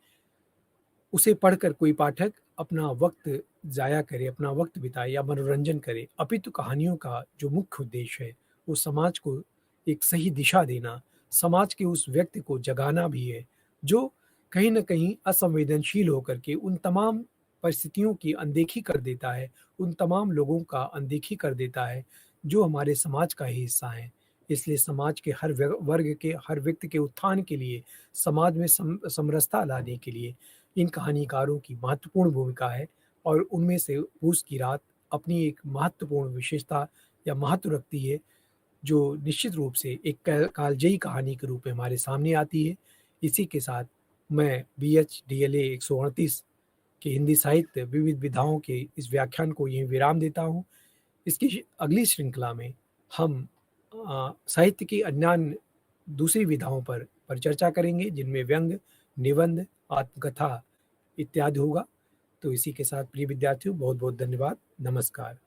उसे पढ़कर कोई पाठक अपना वक़्त ज़ाया करे, अपना वक़्त बिताए या मनोरंजन करे, अपितु कहानियों का जो मुख्य उद्देश्य है, वो समाज को एक सही दिशा देना, समाज के उस व्यक्ति को जगाना भी है, जो कहीं न कहीं असंवेदनशील होकर के उन तमाम परिस्थितियों की अनदेखी कर देता है, उन तमाम लोगों का अनदेखी कर देता है, जो हमारे समाज का ही हिस्सा हैं। इसलिए समाज के हर वर्ग के, हर व्यक्ति के उत्थान के लिए, समाज में समरसता लाने के लिए इन कहानीकारों की महत्वपूर्ण भूमिका है और उनमें से पूस की रात अपनी एक महत्वपूर्ण विशेषता या महत्व रखती है, जो निश्चित रूप से एक कालजयी कहानी के रूप में हमारे सामने आती है। इसी के साथ मैं बीएच डीएलए 138 के हिंदी साहित्य विविध विधाओं के इस व्याख्यान को यहीं विराम देता हूँ। इसकी अगली श्रृंखला में हम साहित्य की अन्य दूसरी विधाओं पर चर्चा करेंगे, जिनमें व्यंग्य, निबंध, आत्मकथा इत्यादि होगा। तो इसी के साथ प्रिय विद्यार्थियों, बहुत-बहुत धन्यवाद। नमस्कार।